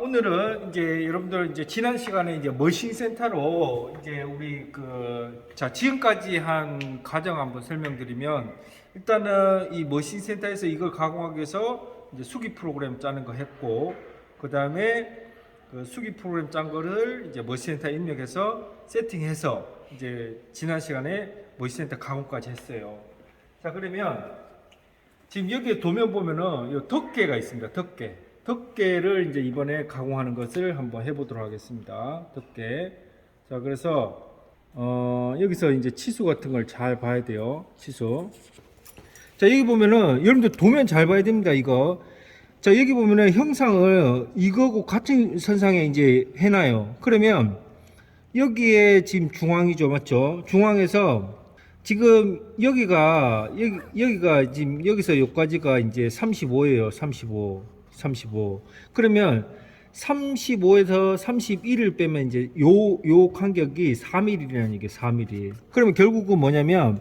오늘은 이제 여러분들 이제 지난 시간에 이제 머신 센터로 이제 우리 지금까지 한 과정 한번 설명드리면, 일단은 이 머신 센터에서 이걸 가공하기 위해서 이제 수기 프로그램 짜는 거 했고, 그 다음에 그 수기 프로그램 짠 거를 이제 머신 센터에 입력해서 세팅해서 이제 지난 시간에 머신 센터 가공까지 했어요. 자, 그러면 지금 여기에 도면 보면은 이 덮개가 있습니다. 덮개를 이제 이번에 가공하는 것을 한번 해보도록 하겠습니다. 덮개. 자, 그래서 여기서 이제 치수 같은 걸 잘 봐야 돼요. 치수. 자, 여기 보면은 여러분들 도면 잘 봐야 됩니다. 이거. 자, 여기 보면은 형상을 이거고 같은 선상에 이제 해놔요. 그러면 여기에 지금 중앙이죠, 맞죠? 중앙에서 지금 여기가 지금 여기서 여기까지가 이제 35예요. 35. 그러면 35에서 31을 빼면 이제 요 간격이 4mm라는 얘기예요. 4mm. 그러면 결국은 뭐냐면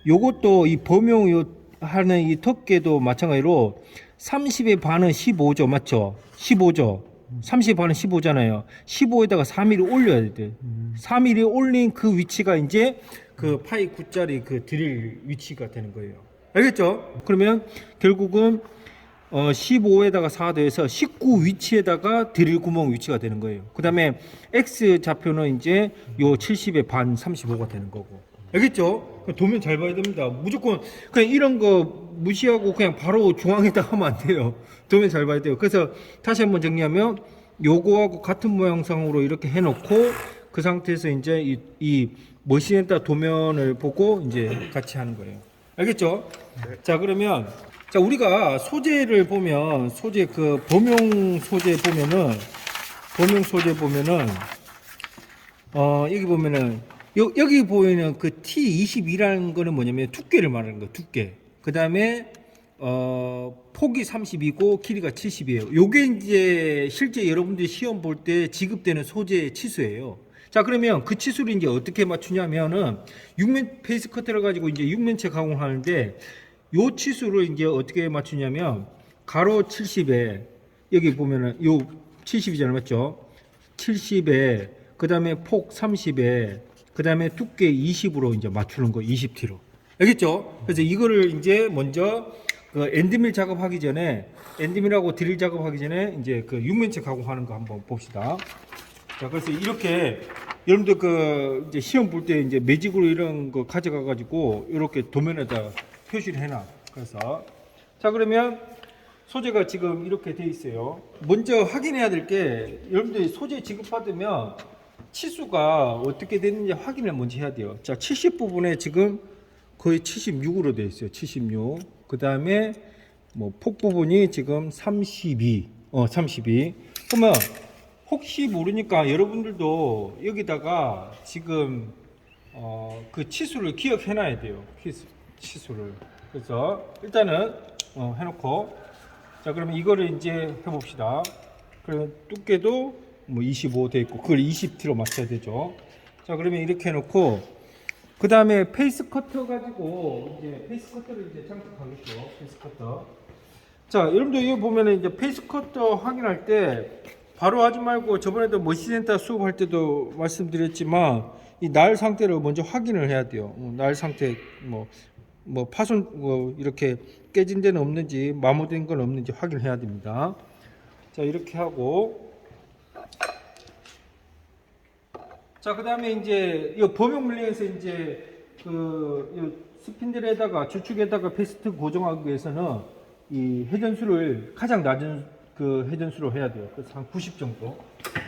요것도 이 범용 하는 이 덮개도 마찬가지로 30의 반은 15죠. 맞죠? 15죠. 30의 반은 15잖아요. 15에다가 4mm 올려야 돼요. 4mm 올린 그 위치가 이제 그 파이 9짜리 그 드릴 위치가 되는 거예요. 알겠죠? 그러면 결국은 15에다가 4 더해서 19 위치에다가 드릴 구멍 위치가 되는 거예요. 그 다음에 X 좌표는 이제 요 70의 반 35가 되는 거고. 알겠죠? 도면 잘 봐야 됩니다. 무조건 그냥 이런 거 무시하고 그냥 바로 중앙에다 하면 안 돼요. 도면 잘 봐야 돼요. 그래서 다시 한번 정리하면 요거하고 같은 모양상으로 이렇게 해놓고 그 상태에서 이제 이 머신에다 도면을 보고 이제 같이 하는 거예요. 알겠죠? 네. 자, 그러면 자, 우리가 소재를 보면 소재 그 범용 소재 보면은 여기 보면은 여기 보이는 그 T22라는 거는 뭐냐면 두께를 말하는 거예요. 두께. 그다음에 폭이 30이고 길이가 70이에요. 요게 이제 실제 여러분들이 시험 볼 때 지급되는 소재 치수예요. 자, 그러면 그 치수를 이제 어떻게 맞추냐면은 페이스 커터를 가지고 이제 육면체 가공하는데 요 치수를 이제 어떻게 맞추냐면 가로 70에 여기 보면은 요 70이잖아요. 맞죠? 70에 그다음에 폭 30에 그다음에 두께 20으로 이제 맞추는 거 20T로. 알겠죠? 그래서 이거를 이제 먼저 그 엔드밀 작업하기 전에 엔드밀하고 드릴 작업하기 전에 이제 그 육면체 가공하는 거 한번 봅시다. 자, 그래서 이렇게 여러분들 그 이제 시험 볼 때 이제 매직으로 이런 거 가져가 가지고 이렇게 도면에다 표시를 해놔. 그래서 자, 그러면 소재가 지금 이렇게 돼 있어요. 먼저 확인해야 될 게 여러분들이 소재 지급받으면 치수가 어떻게 되는지 확인을 먼저 해야 돼요. 자, 70 부분에 지금 거의 76으로 되어 있어요. 76. 그 다음에 뭐 폭 부분이 지금 32. 그러면 혹시 모르니까 여러분들도 여기다가 지금 그 치수를 기억해 놔야 돼요. 치수를. 그래서 일단은 해놓고, 자, 그러면 이거를 이제 해봅시다. 그러면 두께도 뭐 25 돼 있고 그걸 20T로 맞춰야 되죠. 자, 그러면 이렇게 해놓고 그 다음에 페이스 커터 가지고 이제 페이스 커터를 이제 장착하겠죠. 페이스 커터. 자, 여러분들 이거 보면은 이제 페이스 커터 확인할 때 바로 하지 말고 저번에도 머신센터 수업할 때도 말씀드렸지만 이 날 상태를 먼저 확인을 해야 돼요. 날 상태 뭐 파손 이렇게 깨진 데는 없는지 마모된 건 없는지 확인해야 됩니다. 자, 이렇게 하고 자, 그 다음에 이제 이 범용 물량에서 이제 그 스핀들에다가 주축에다가 패스트 고정하기 위해서는 이 회전수를 가장 낮은 그 회전수로 해야 돼요. 그래서 한 90 정도.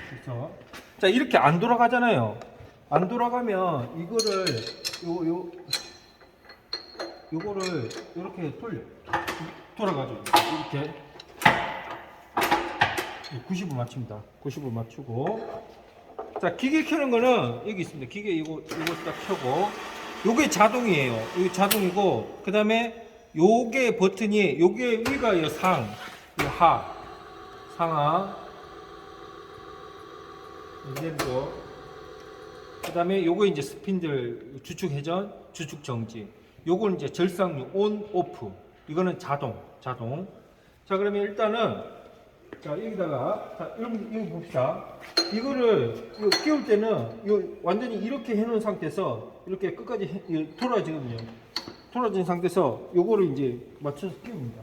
그래서 자, 이렇게 안 돌아가잖아요. 안 돌아가면 이거를 요거를 이렇게 돌아가죠. 이렇게 90을 맞춥니다. 90을 맞추고. 자, 기계 켜는 거는 여기 있습니다. 기계 이거 딱 켜고, 요게 자동이에요. 이게 자동이고, 그 다음에 요게 버튼이, 요게 위가 요 상, 요 상하, 이제도, 그 다음에 요거 이제 스핀들, 주축 회전, 주축 정지. 요거는 이제 절상류, 온, 오프. 이거는 자동. 자, 그러면 일단은 자, 여기다가, 자, 여러분, 이거 봅시다. 이거를, 이거 끼울 때는, 이거 완전히 이렇게 해놓은 상태에서, 이렇게 끝까지 돌아지거든요. 돌아진 상태에서, 요거를 이제 맞춰서 끼웁니다.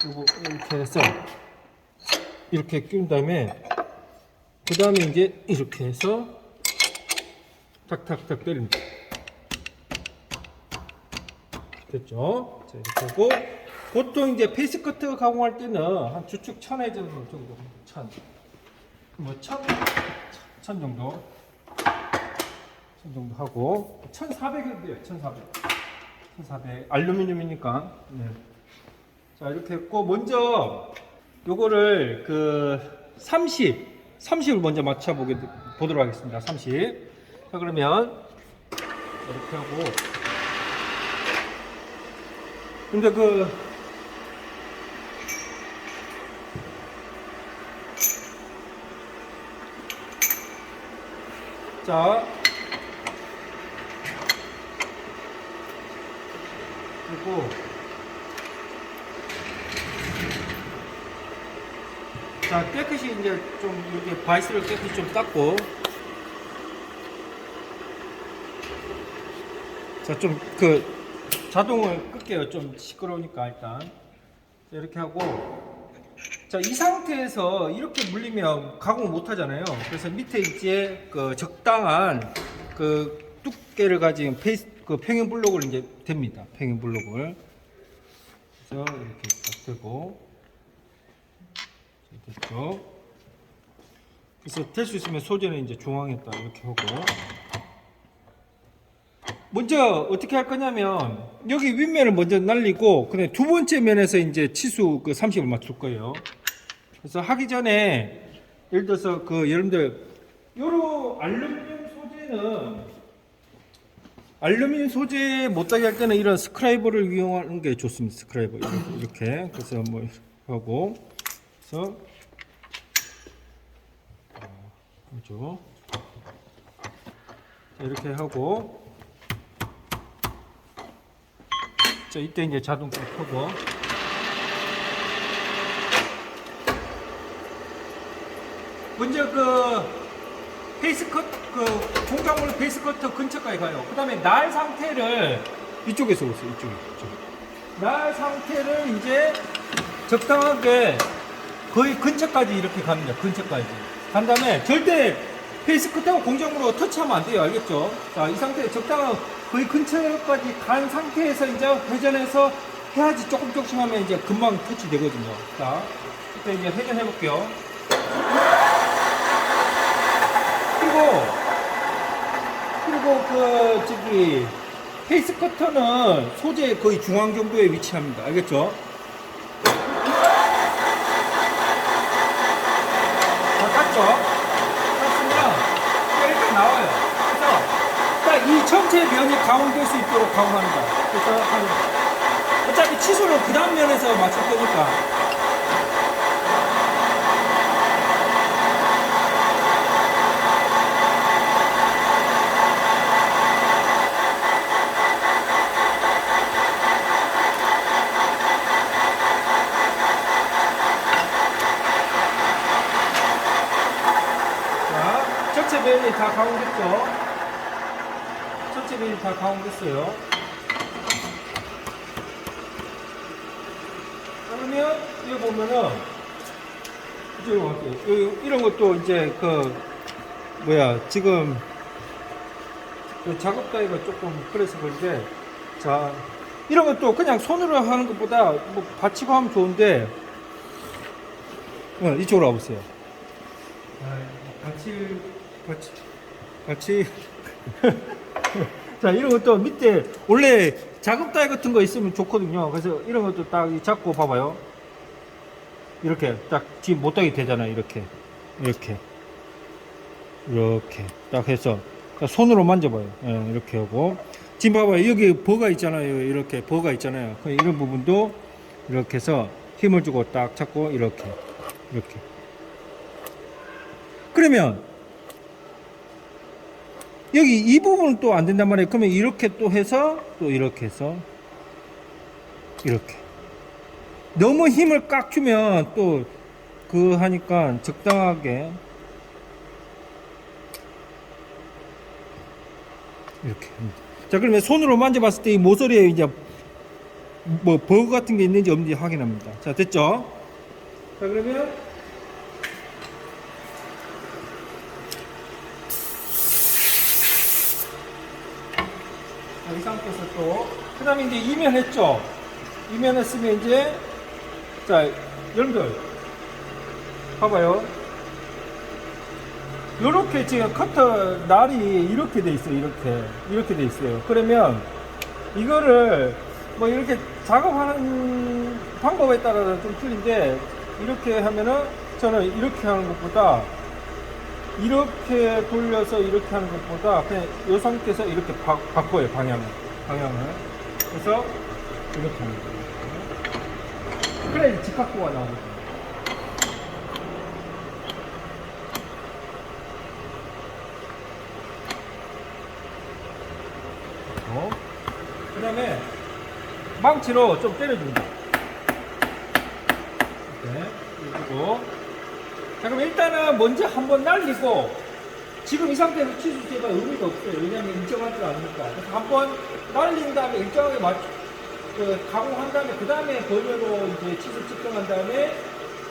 요거, 이렇게 해서, 이렇게 끼운 다음에, 그 다음에 이제, 이렇게 해서, 탁탁탁 때립니다. 됐죠? 자, 이렇게 하고, 보통 이제 페이스커트 가공할 때는 한 주축 1000회 정도, 1000. 뭐 1000 정도. 1000 정도 하고, 1400 해도 돼요, 1400. 1400. 알루미늄이니까. 네. 자, 이렇게 했고, 먼저, 요거를 30을 먼저 보도록 하겠습니다. 30. 자, 그러면, 이렇게 하고, 근데 자, 그리고, 자, 깨끗이 이제 좀 이렇게 바이스를 깨끗이 좀 닦고, 자, 좀 자동을 끌게요. 좀 시끄러우니까 일단. 자, 이렇게 하고, 자, 이 상태에서 이렇게 물리면 가공을 못 하잖아요. 그래서 밑에 이제 적당한 두께를 가진 평형 블록을 이제 됩니다. 평형 블록을. 그래서 이렇게 딱 되고. 됐죠. 그래서 될 수 있으면 소재는 이제 중앙에다 이렇게 하고. 먼저 어떻게 할 거냐면 여기 윗면을 먼저 날리고 그다음에 두 번째 면에서 이제 치수 30을 맞출 거예요. 그래서 하기 전에 예를 들어서 여러분들 요런 알루미늄 소재 못하게 할 때는 이런 스크라이버를 이용하는 게 좋습니다. 스크라이버 이렇게 그래서 뭐 하고 그래서 그죠. 이렇게 하고 자, 이때 이제 자동차 켜고 먼저 페이스컷 공작물 페이스커터 근처까지 가요. 그 다음에 날 상태를 이쪽에서 오세요. 이쪽. 날 상태를 이제 적당하게 거의 근처까지 이렇게 갑니다. 근처까지 간 다음에 절대 페이스컷하고 공작물로 터치하면 안 돼요. 알겠죠? 자, 이 상태 적당한 거의 근처까지 간 상태에서 이제 회전해서 해야지 조금씩 하면 이제 금방 터치 되거든요. 자, 이때 이제 회전해 볼게요. 그리고 페이스 커터는 소재 거의 중앙 정도에 위치합니다. 알겠죠? 다 땄죠? 땄으면 이렇게 나와요. 그래서 딱 이 전체 면이 가공될 수 있도록 가공합니다. 그래서 어차피 치수는 그 다음 면에서 맞출 거니까. 전체 면이 다 가공됐죠? 전체 면이 다 가공됐어요. 그러면 여기 보면은 이런 것도 이제 지금 작업 따위가 조금 그래서 그런데 자 이런 것도 그냥 손으로 하는 것보다 뭐 받치고 하면 좋은데 이쪽으로 와보세요. 같이 자 이런 것도 밑에 원래 작업다이 같은 거 있으면 좋거든요. 그래서 이런 것도 딱 잡고 봐봐요. 이렇게 딱 지금 못하게 되잖아요. 이렇게 딱 해서 손으로 만져봐요. 이렇게 하고 지금 봐봐요. 여기 버가 있잖아요. 이렇게 버가 있잖아요. 이런 부분도 이렇게 해서 힘을 주고 딱 잡고 이렇게 그러면 여기 이 부분은 또 안 된단 말이에요. 그러면 이렇게 또 해서 또 이렇게 해서 이렇게 너무 힘을 꽉 주면 또 그 하니까 적당하게 이렇게 합니다. 자, 그러면 손으로 만져봤을 때 이 모서리에 이제 뭐 버그 같은 게 있는지 없는지 확인합니다. 자, 됐죠? 자, 그러면 자, 이 상태에서 또 그 다음에 이제 이면 했죠? 이면 했으면 이제 자, 여러분들 봐봐요. 요렇게 지금 커터 날이 이렇게 돼 있어요. 이렇게 돼 있어요. 그러면 이거를 뭐 이렇게 작업하는 방법에 따라서 좀 틀린데, 이렇게 하면은 저는 이렇게 하는 것보다 이렇게 돌려서 이렇게 하는 것보다 그냥 이 상태에서 이렇게 바꿔요. 방향을. 그래서 이렇게 하는 거예요. 그래 직각도가 나오거든요. 그 다음에 망치로 좀 때려줍니다. 이렇게 그리고 자, 그럼 일단은 먼저 한번 날리고, 지금 이 상태에서 치수제가 의미가 없어요. 왜냐하면 일정하지 않으니까. 그래서 한번 날린 다음에 일정하게 가공한 다음에 그 다음에 번호로 이제 치수 측정한 다음에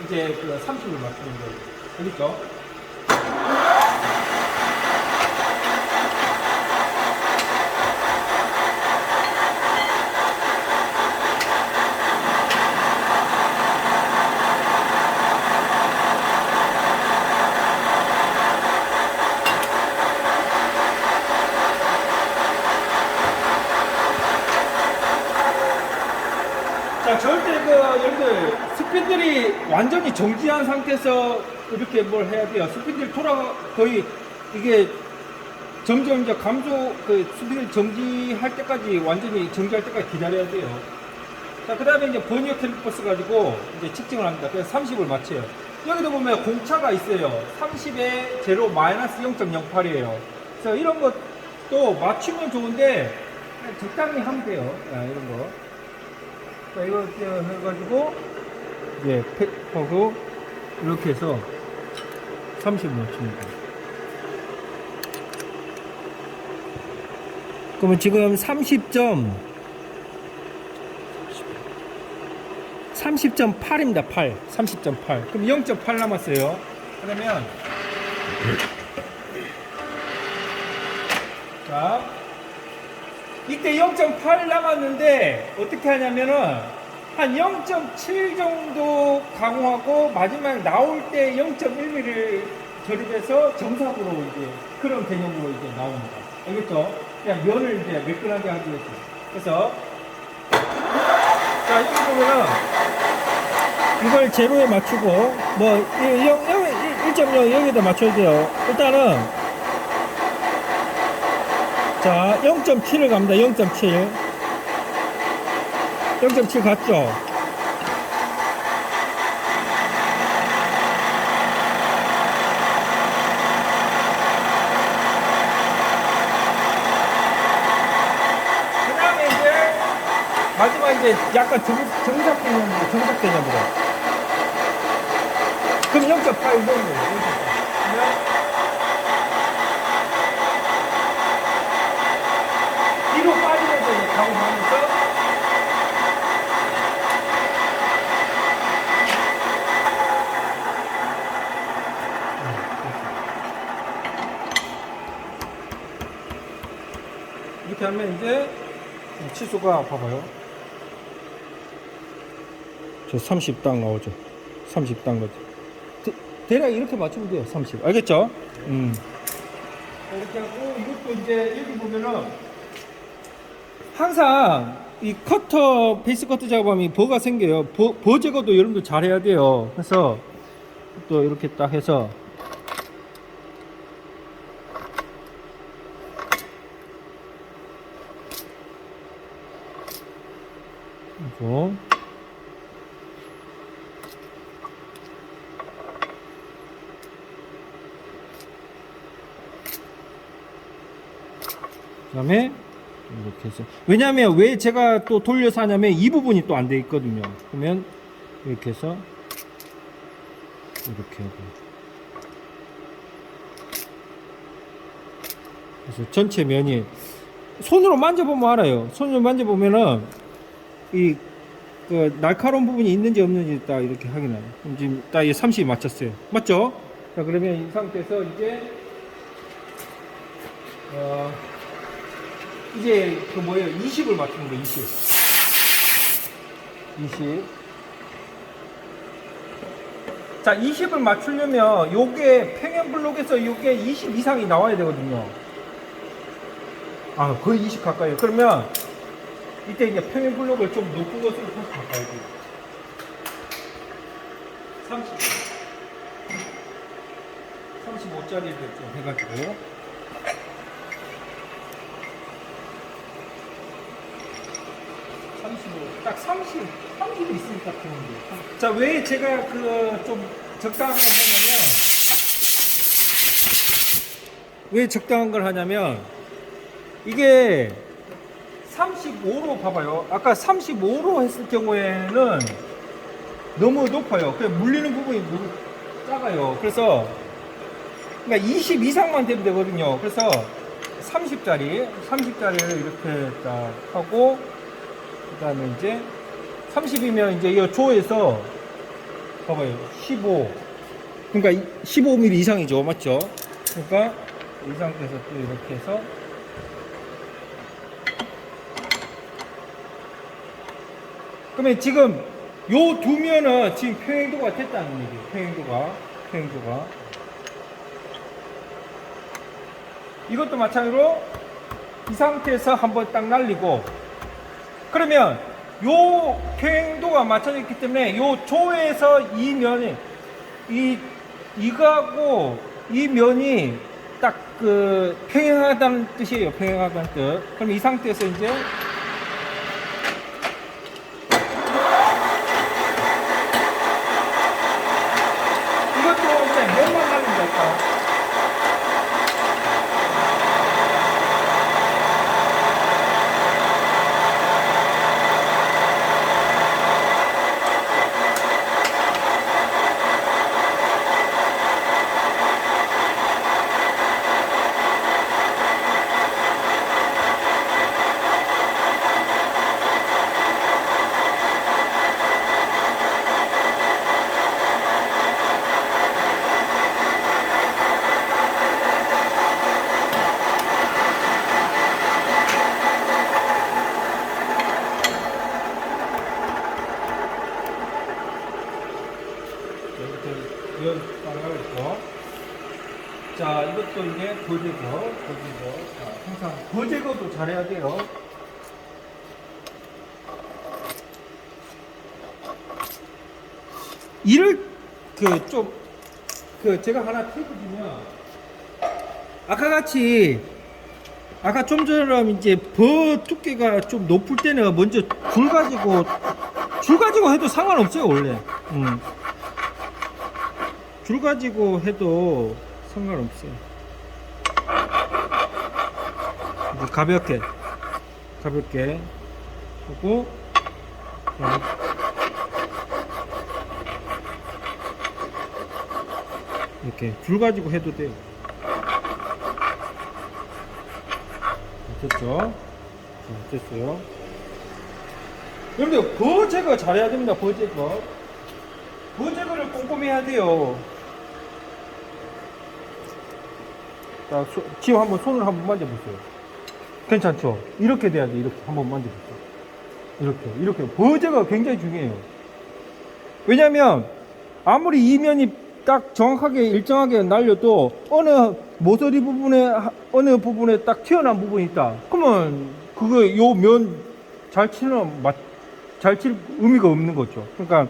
이제 그 30을 맞추는 거예요. 알겠죠? 자, 절대 여러분들 스피드들이 완전히 정지한 상태에서 이렇게 뭘 해야 돼요. 스피드를 거의 이게 점점 이제 스피드를 정지할 때까지, 완전히 정지할 때까지 기다려야 돼요. 자, 그 다음에 이제 버니어 캘리퍼스 가지고 이제 측정을 합니다. 그래서 30을 맞춰요. 여기도 보면 공차가 있어요. 30에 제로 마이너스 0.08이에요. 그래서 이런 것도 맞추면 좋은데 적당히 하면 돼요. 이런 거. 자, 이거 해가지고 이제 팩하고 이렇게 해서 30 맞춥니다. 그러면 지금 30.8입니다. 30.8. 그럼 0.8 남았어요. 그러면 자, 이때 0.8 남았는데 어떻게 하냐면은 한 0.7 정도 가공하고 마지막 나올 때 0.1mm 조립해서 정석으로 이제 그런 개념으로 이제 나옵니다. 알겠죠? 그냥 면을 이제 매끈하게 하기 위해서. 그래서 자, 여기 보면은 이걸 제로에 맞추고 뭐 1.0 여기다 맞춰야 돼요. 일단은 자, 0.7을 갑니다. 0.7 갔죠? 그 다음에 이제 마지막 이제 약간 정작 개념으로 그럼 0.8 넣는 거예요. 뒤로 빠지면서 이제 가공하면서 이렇게 하면 이제 치수가 봐봐요. 저 30 딱 나오죠. 30 딱 나오죠. 대략 이렇게 맞추면 돼요. 30. 알겠죠? 이렇게 하고 이것도 이제 여기 보면은 항상 이 베이스 커터 작업하면 버가 생겨요. 버 제거도 여러분들 잘 해야 돼요. 그래서 또 이렇게 딱 해서 이거 그 다음에 이렇게 해서, 왜냐하면 왜 제가 또 돌려서 하냐면 이 부분이 또 안 돼 있거든요. 그러면 이렇게 해서 이렇게 하고. 그래서 전체 면이 손으로 만져보면 알아요. 손으로 만져보면은 이 그 날카로운 부분이 있는지 없는지 딱 이렇게 확인해요. 지금 딱 30이 맞췄어요. 맞죠? 자, 그러면 이 상태에서 이제 그 뭐예요? 20을 맞추는 거예요. 20. 자, 20을 맞추려면 요게 평행 블록에서 요게 20 이상이 나와야 되거든요. 아, 거의 20 가까이요. 그러면 이때 이제 평행 블록을 좀 높은 것으로 다시 바꿔야 돼요. 35짜리를 좀 해가지고. 딱 30이 있으니까 좋은데. 자, 왜 제가 그 좀 적당한 걸 하냐면, 왜 적당한 걸 하냐면, 이게 35로 봐봐요. 아까 35로 했을 경우에는 너무 높아요. 그냥 물리는 부분이 너무 작아요. 그래서 그러니까 20 이상만 되면 되거든요. 그래서 30짜리를 이렇게 딱 하고, 그 다음에 이제 30이면 이제 이 조에서 봐봐요. 15. 그러니까 15mm 이상이죠. 맞죠? 그러니까 이 상태에서 또 이렇게 해서 그러면 지금 요 두 면은 지금 평행도가 됐다는 얘기예요. 평행도가. 이것도 마찬가지로 이 상태에서 한번 딱 날리고, 그러면 요 평행도가 맞춰져 있기 때문에 요 조에서 이 면이 이거하고 이 면이 딱 그 평행하다는 뜻이에요. 평행하다는 뜻. 그럼 이 상태에서 이제 이것도 이제 면만 날리면 될까? 자, 이것도 이제 거제거. 자, 항상 거제거도 잘해야 돼요. 이를 제가 하나 팁을 주면, 아까 좀처럼 이제 버 두께가 좀 높을 때는 먼저 줄 가지고 해도 상관없어요, 원래. 줄 가지고 해도 상관없어요. 이제 가볍게 하고, 이렇게 줄 가지고 해도 돼요. 됐죠? 됐어요. 여러분들 버 제거 잘해야 됩니다. 버 제거를 꼼꼼히 해야 돼요. 자, 지금 한번 손을 한번 만져보세요. 괜찮죠? 이렇게 돼야 돼. 이렇게 한번 만져보세요. 이렇게 버 제거가 굉장히 중요해요. 왜냐면 아무리 이면이 딱 정확하게 일정하게 날려도 모서리 부분에 어느 부분에 딱 튀어나온 부분이 있다. 그러면 요 면 잘 칠 의미가 없는 거죠. 그러니까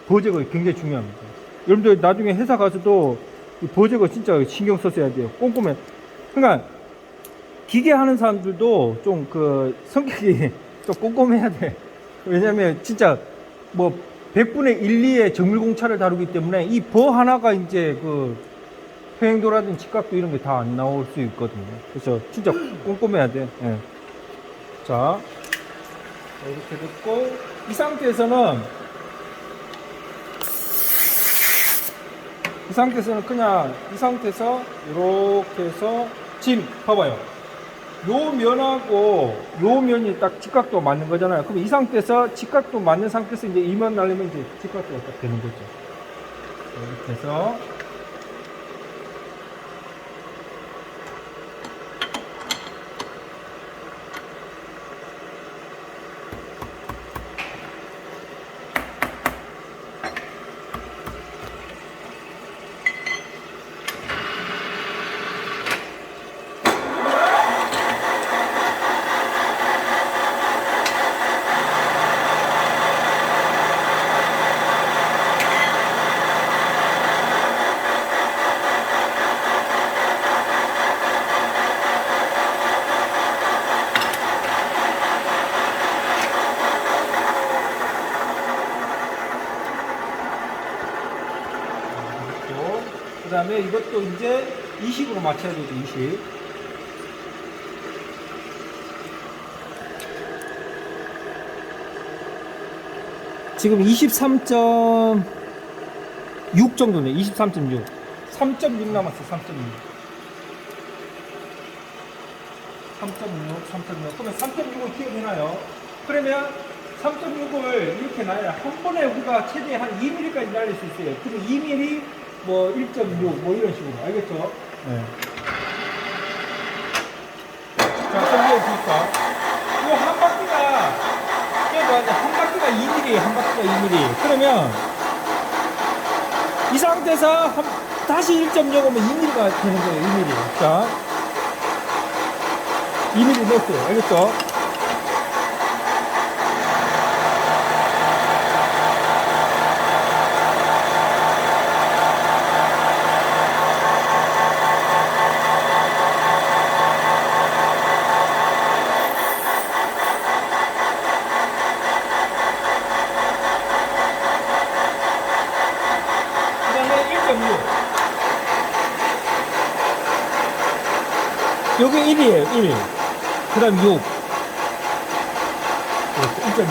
버제거 굉장히 중요합니다. 여러분들 나중에 회사 가서도 이 버제거 진짜 신경 써야 돼요. 꼼꼼해. 그러니까 기계 하는 사람들도 좀 그 성격이 좀 꼼꼼해야 돼. 왜냐면 진짜 뭐 100분의 1, 2의 정밀공차를 다루기 때문에 이 버 하나가 이제 그 평행도라든지 직각도 이런 게 다 안 나올 수 있거든요. 그래서 진짜 꼼꼼해야 돼. 예. 자, 이렇게 됐고, 이 상태에서는 이 상태에서는 그냥 이 상태에서 이렇게 해서 지금 봐봐요. 요 면하고 요 면이 딱 직각도 맞는 거잖아요. 그럼 이 상태에서 직각도 맞는 상태에서 이제 이 면 날리면 이제 직각도가 딱 되는 거죠. 이렇게 해서 그 다음에 이것도 이제 20으로 맞춰야 되죠. 20. 지금 23.6 정도네. 23.6. 3.6 남았어. 3.6. 3.6. 그러면 3.6을 키워내나요? 그러면 3.6을 이렇게 놔야 한 번에 우리가 최대 한 2mm까지 날릴 수 있어요. 그리고 2mm 뭐 1.6 뭐 이런 식으로. 알겠죠? 네. 자, 설명해 드릴까? 이 한 바퀴가 깨도 이제 한 바퀴가 2mm, 한 바퀴가 2mm. 그러면 이 상태에서 다시 1.0 오면 2mm가 되는 거예요. 2mm. 자, 2mm 넣었어요. 알겠죠? 여기 1이에요, 1. 그 다음 6. 1.6.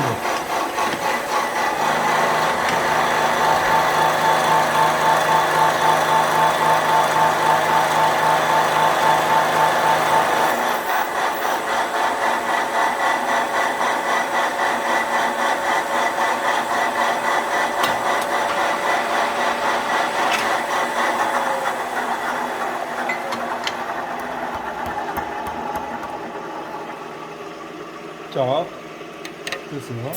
자, 됐어요.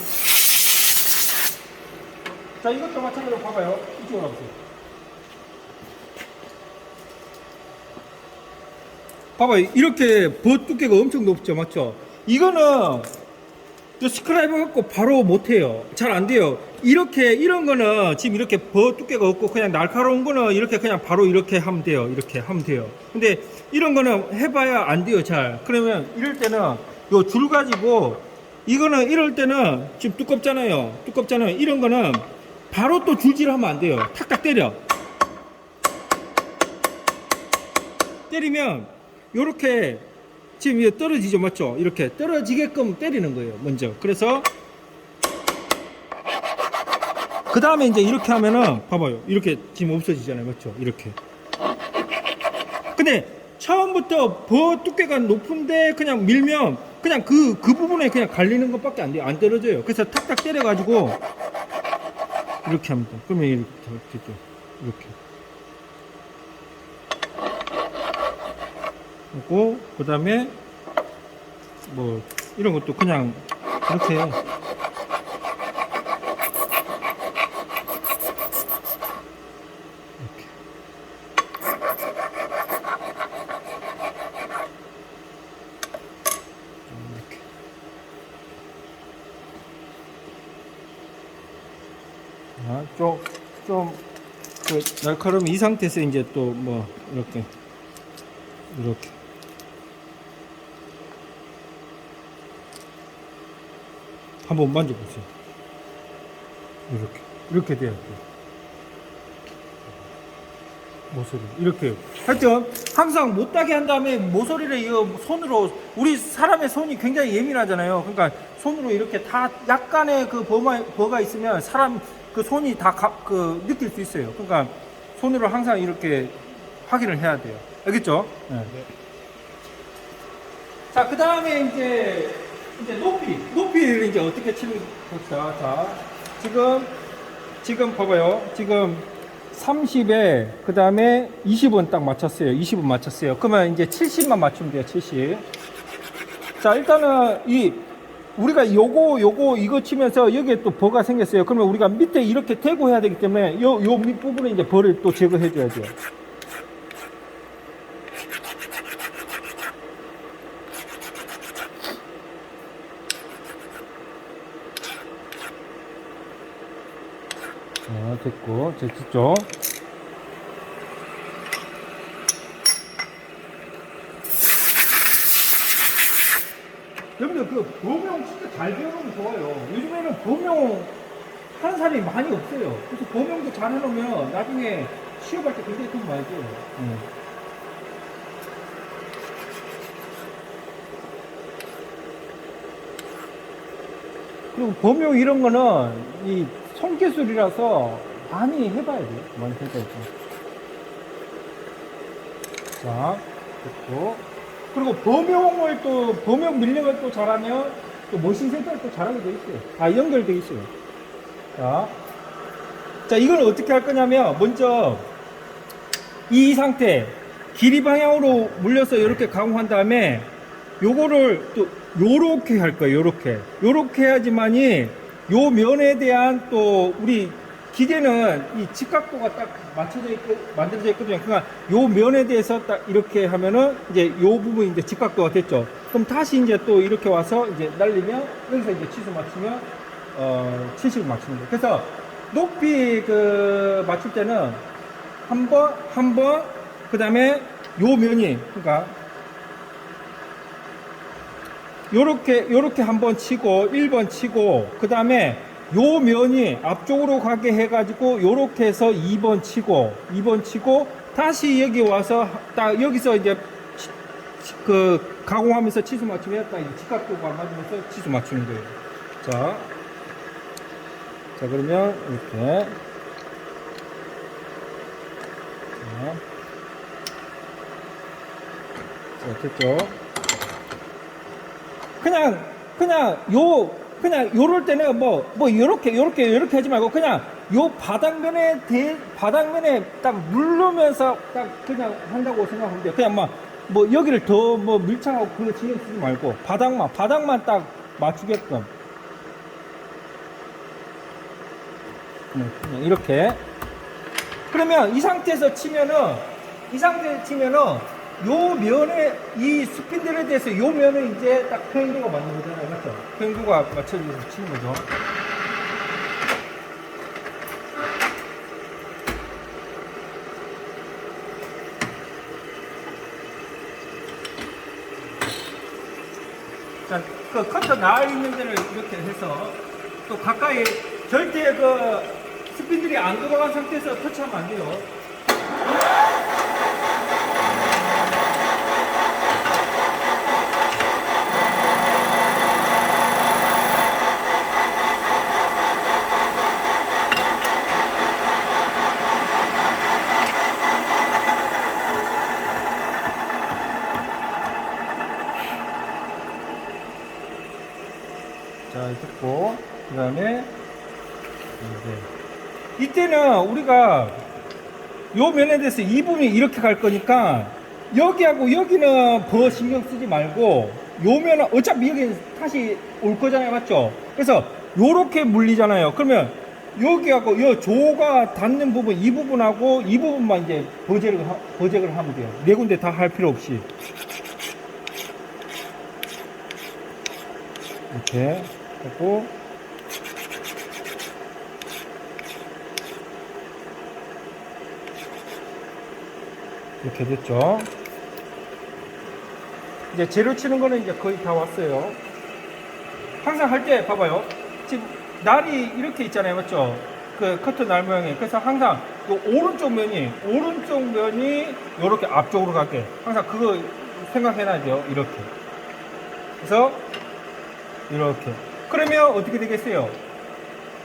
자, 이것도 마찬가지로 봐봐요. 이쪽으로 와보세요. 봐봐요. 이렇게 버 두께가 엄청 높죠, 맞죠? 이거는 스크라이버 갖고 바로 못해요. 잘 안 돼요. 이렇게, 이런 거는 지금 이렇게 버 두께가 없고 그냥 날카로운 거는 이렇게 그냥 바로 이렇게 하면 돼요. 이렇게 하면 돼요. 근데 이런 거는 해봐야 안 돼요, 잘. 그러면 이럴 때는 요 줄 가지고 이거는 이럴 때는 지금 두껍잖아요. 두껍잖아요. 이런 거는 바로 또 줄질하면 안 돼요. 탁탁 때려. 때리면 요렇게 지금 이게 떨어지죠, 맞죠? 이렇게 떨어지게끔 때리는 거예요, 먼저. 그래서 그 다음에 이제 이렇게 하면은 봐봐요. 이렇게 지금 없어지잖아요, 맞죠? 이렇게. 근데 처음부터 버 두께가 높은데 그냥 밀면 그냥 그 부분에 그냥 갈리는 것밖에 안 돼요. 안 떨어져요. 그래서 탁탁 때려가지고 이렇게 합니다. 그러면 이렇게 됐죠. 이렇게. 하고 그 다음에 뭐 이런 것도 그냥 이렇게 좀 그 날카로움 이 상태에서 이제 또 뭐 이렇게 한번 만져보세요. 이렇게 돼야 돼요. 모서리 이렇게 하여튼 항상 못하게 한 다음에 모서리를 이 손으로 우리 사람의 손이 굉장히 예민하잖아요. 그러니까 손으로 이렇게 다 약간의 그 버가 있으면 사람 그 손이 다 그 느낄 수 있어요. 그러니까 손으로 항상 이렇게 확인을 해야 돼요. 알겠죠? 네. 자, 그 다음에 이제 높이를 이제 어떻게 치는 봅시다. 자, 지금 봐봐요. 지금 30에 그 다음에 20은 딱 맞췄어요. 20은 맞췄어요. 그러면 이제 70만 맞추면 돼요. 70. 자, 일단은 우리가 이거 치면서 여기에 또 버가 생겼어요. 그러면 우리가 밑에 이렇게 대고 해야 되기 때문에 요 밑부분에 이제 버를 또 제거해 줘야 돼요. 됐고, 됐죠? 여러분들 그 범용 진짜 잘 배워놓으면 좋아요. 요즘에는 범용 하는 사람이 많이 없어요. 그래서 범용도 잘 해놓으면 나중에 취업할 때 굉장히 돈 많이 줘요. 그리고 범용 이런 거는 이 손기술이라서 많이 해봐야 돼요. 많이 해봐야 돼요. 자, 됐고. 그리고 범용 밀링을 또 잘하면 또 머신센터를 또 잘하게 돼 있어요. 다 연결돼 있어요. 자, 이걸 어떻게 할 거냐면, 먼저 이 상태, 길이 방향으로 물려서 이렇게 가공한 다음에 요거를 또 요렇게 할 거예요. 요렇게 해야지만이 요 면에 대한 또 우리 기계는 이 직각도가 딱 만들어져 있거든요. 그러니까 요 면에 대해서 딱 이렇게 하면은 이제 요 부분이 이제 직각도가 됐죠. 그럼 다시 이제 또 이렇게 와서 이제 날리면 여기서 이제 치수 맞추면 70을 맞추는 거예요. 그래서 높이 맞출 때는 한 번, 그 다음에 요 면이, 그러니까 요렇게 한번 치고 1번 치고 그 다음에 요 면이 앞쪽으로 가게 해가지고 요렇게 해서 2번 치고 다시 여기 와서 딱 여기서 이제 가공하면서 치수 맞추면 딱 이제 직각도가 맞으면서 치수 맞추는 거예요. 자 그러면 이렇게 자, 됐죠? 그냥 요럴 때는 요렇게 하지 말고 그냥 요 바닥면에 딱 누르면서 딱 그냥 한다고 생각하면 돼요. 그냥 뭐 여기를 더 밀착하고 그거 신경 쓰지 말고 바닥만 딱 맞추게끔. 그냥 이렇게. 그러면 이 상태에서 치면은 요 면에 이 스핀들에 대해서 요 면은 이제 딱 평행도가 맞는 거잖아요. 맞죠? 평행도가 맞춰져서 치는 거죠. 자, 그 커터 나와 있는 데를 이렇게 해서 또 가까이 절대 스핀들이 안 들어간 상태에서 터치하면 안 돼요. 자, 됐고, 그 다음에, 이때는 우리가 요 면에 대해서 이 부분이 이렇게 갈 거니까, 여기하고 여기는 더 신경 쓰지 말고, 요 면은 어차피 여기 다시 올 거잖아요. 맞죠? 그래서 요렇게 물리잖아요. 그러면 여기하고 요 조가 닿는 부분, 이 부분하고 이 부분만 이제 버잭을 하면 돼요. 네 군데 다 할 필요 없이. 이렇게. 하고 이렇게 됐죠. 이제 재료 치는 거는 이제 거의 다 왔어요. 항상 할 때 봐봐요. 지금 날이 이렇게 있잖아요. 맞죠? 그 커트 날 모양이. 그래서 항상 그 오른쪽 면이 이렇게 앞쪽으로 가게. 항상 그거 생각해놔야죠. 이렇게. 그래서 이렇게. 그러면 어떻게 되겠어요?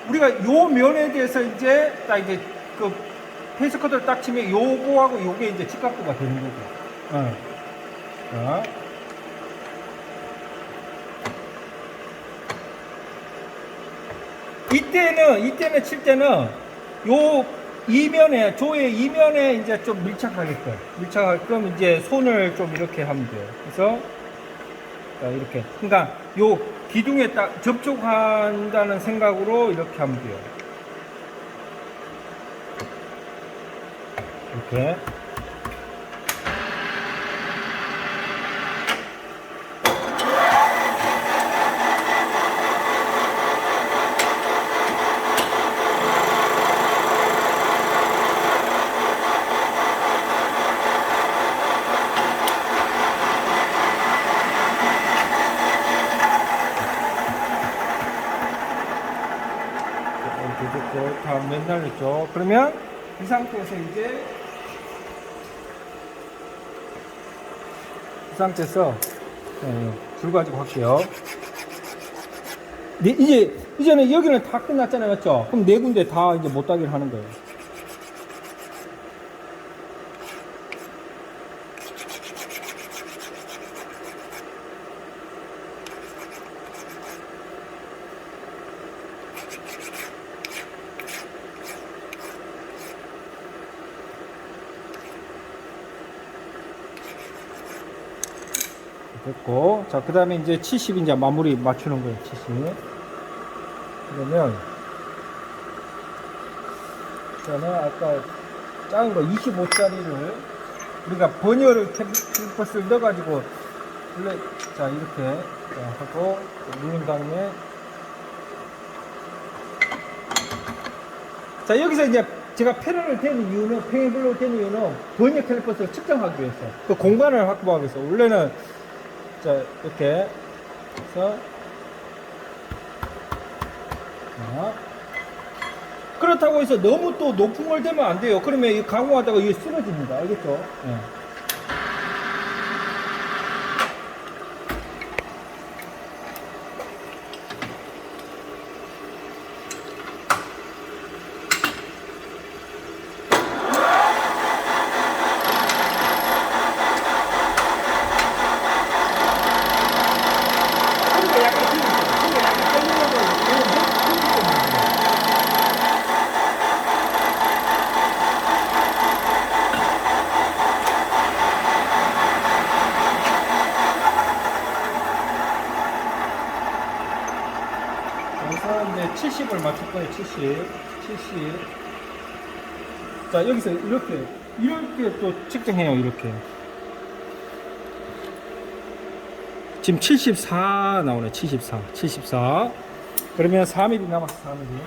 우리가 요 면에 대해서 이제 딱 이제 페이스 커터를 딱 치면 요거하고 요게 이제 직각도가 되는 거죠. 자. 이때는 칠 때는 요 이면에, 조의 이면에 이제 좀 밀착하게끔 이제 손을 좀 이렇게 하면 돼요. 그래서, 자, 이렇게. 그러니까 요 기둥에 딱 접촉한다는 생각으로 이렇게 하면 돼요. 이렇게. 됐고, 다 맨날렸죠. 그러면 이 상태에서 이제 이 상태에서 줄 가지고 할게요. 네, 이제는 여기는 다 끝났잖아요, 맞죠? 그럼 네 군데 다 이제 못 따기를 하는 거예요. 됐고, 자, 그 다음에 이제 70 이제 마무리 맞추는 거예요, 70. 그러면, 저는 아까 작은 거 25짜리를, 우리가 버니어를 캠퍼스를 넣어가지고, 원래, 자, 이렇게 하고, 누른 다음에, 자, 여기서 이제 제가 패널을 대는 이유는, 팽이블로 대는 이유는 버니어 캘리퍼스를 측정하기 위해서, 그 공간을 확보하기 위해서, 원래는 자, 이렇게 해서 자. 그렇다고 해서 너무 또 높은 걸 대면 안 돼요. 그러면 이 가공하다가 이게 쓰러집니다. 알겠죠? 네. 그래서 이제 70을 맞출 거예요. 70. 자, 여기서 이렇게 또 측정해요. 이렇게. 지금 74 나오네. 74. 그러면 4mm 남았어. 4mm.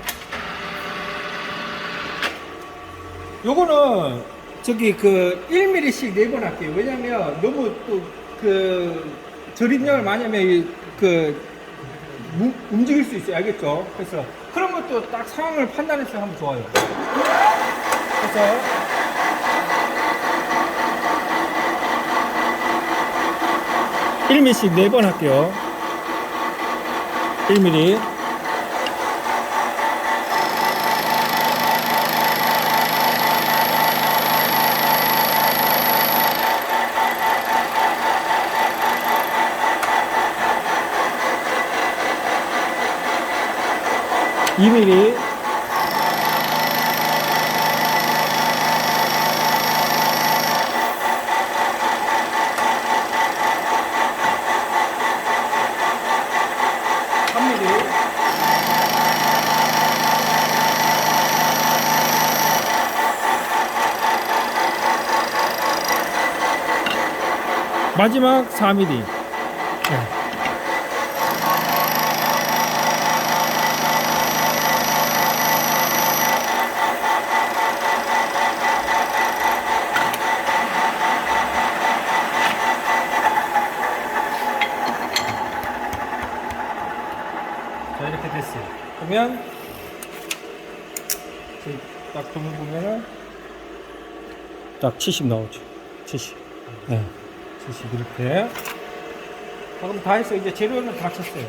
요거는 저기 그 1mm씩 4번 할게요. 왜냐면 너무 또 그 절입력을 많이 하면 그 움직일 수 있어요. 알겠죠? 그래서 그런 것도 딱 상황을 판단해서 하면 좋아요. 그래서 (1mm씩) 4번 할게요. 1mm. (2mm) 마지막 4mm. 네. 자, 이렇게 됐어요. 그러면 딱 보면은 딱 70 나오죠. 70. 네. 70 이렇게. 자, 그럼 다 했어요. 이제 재료는 다 쳤어요.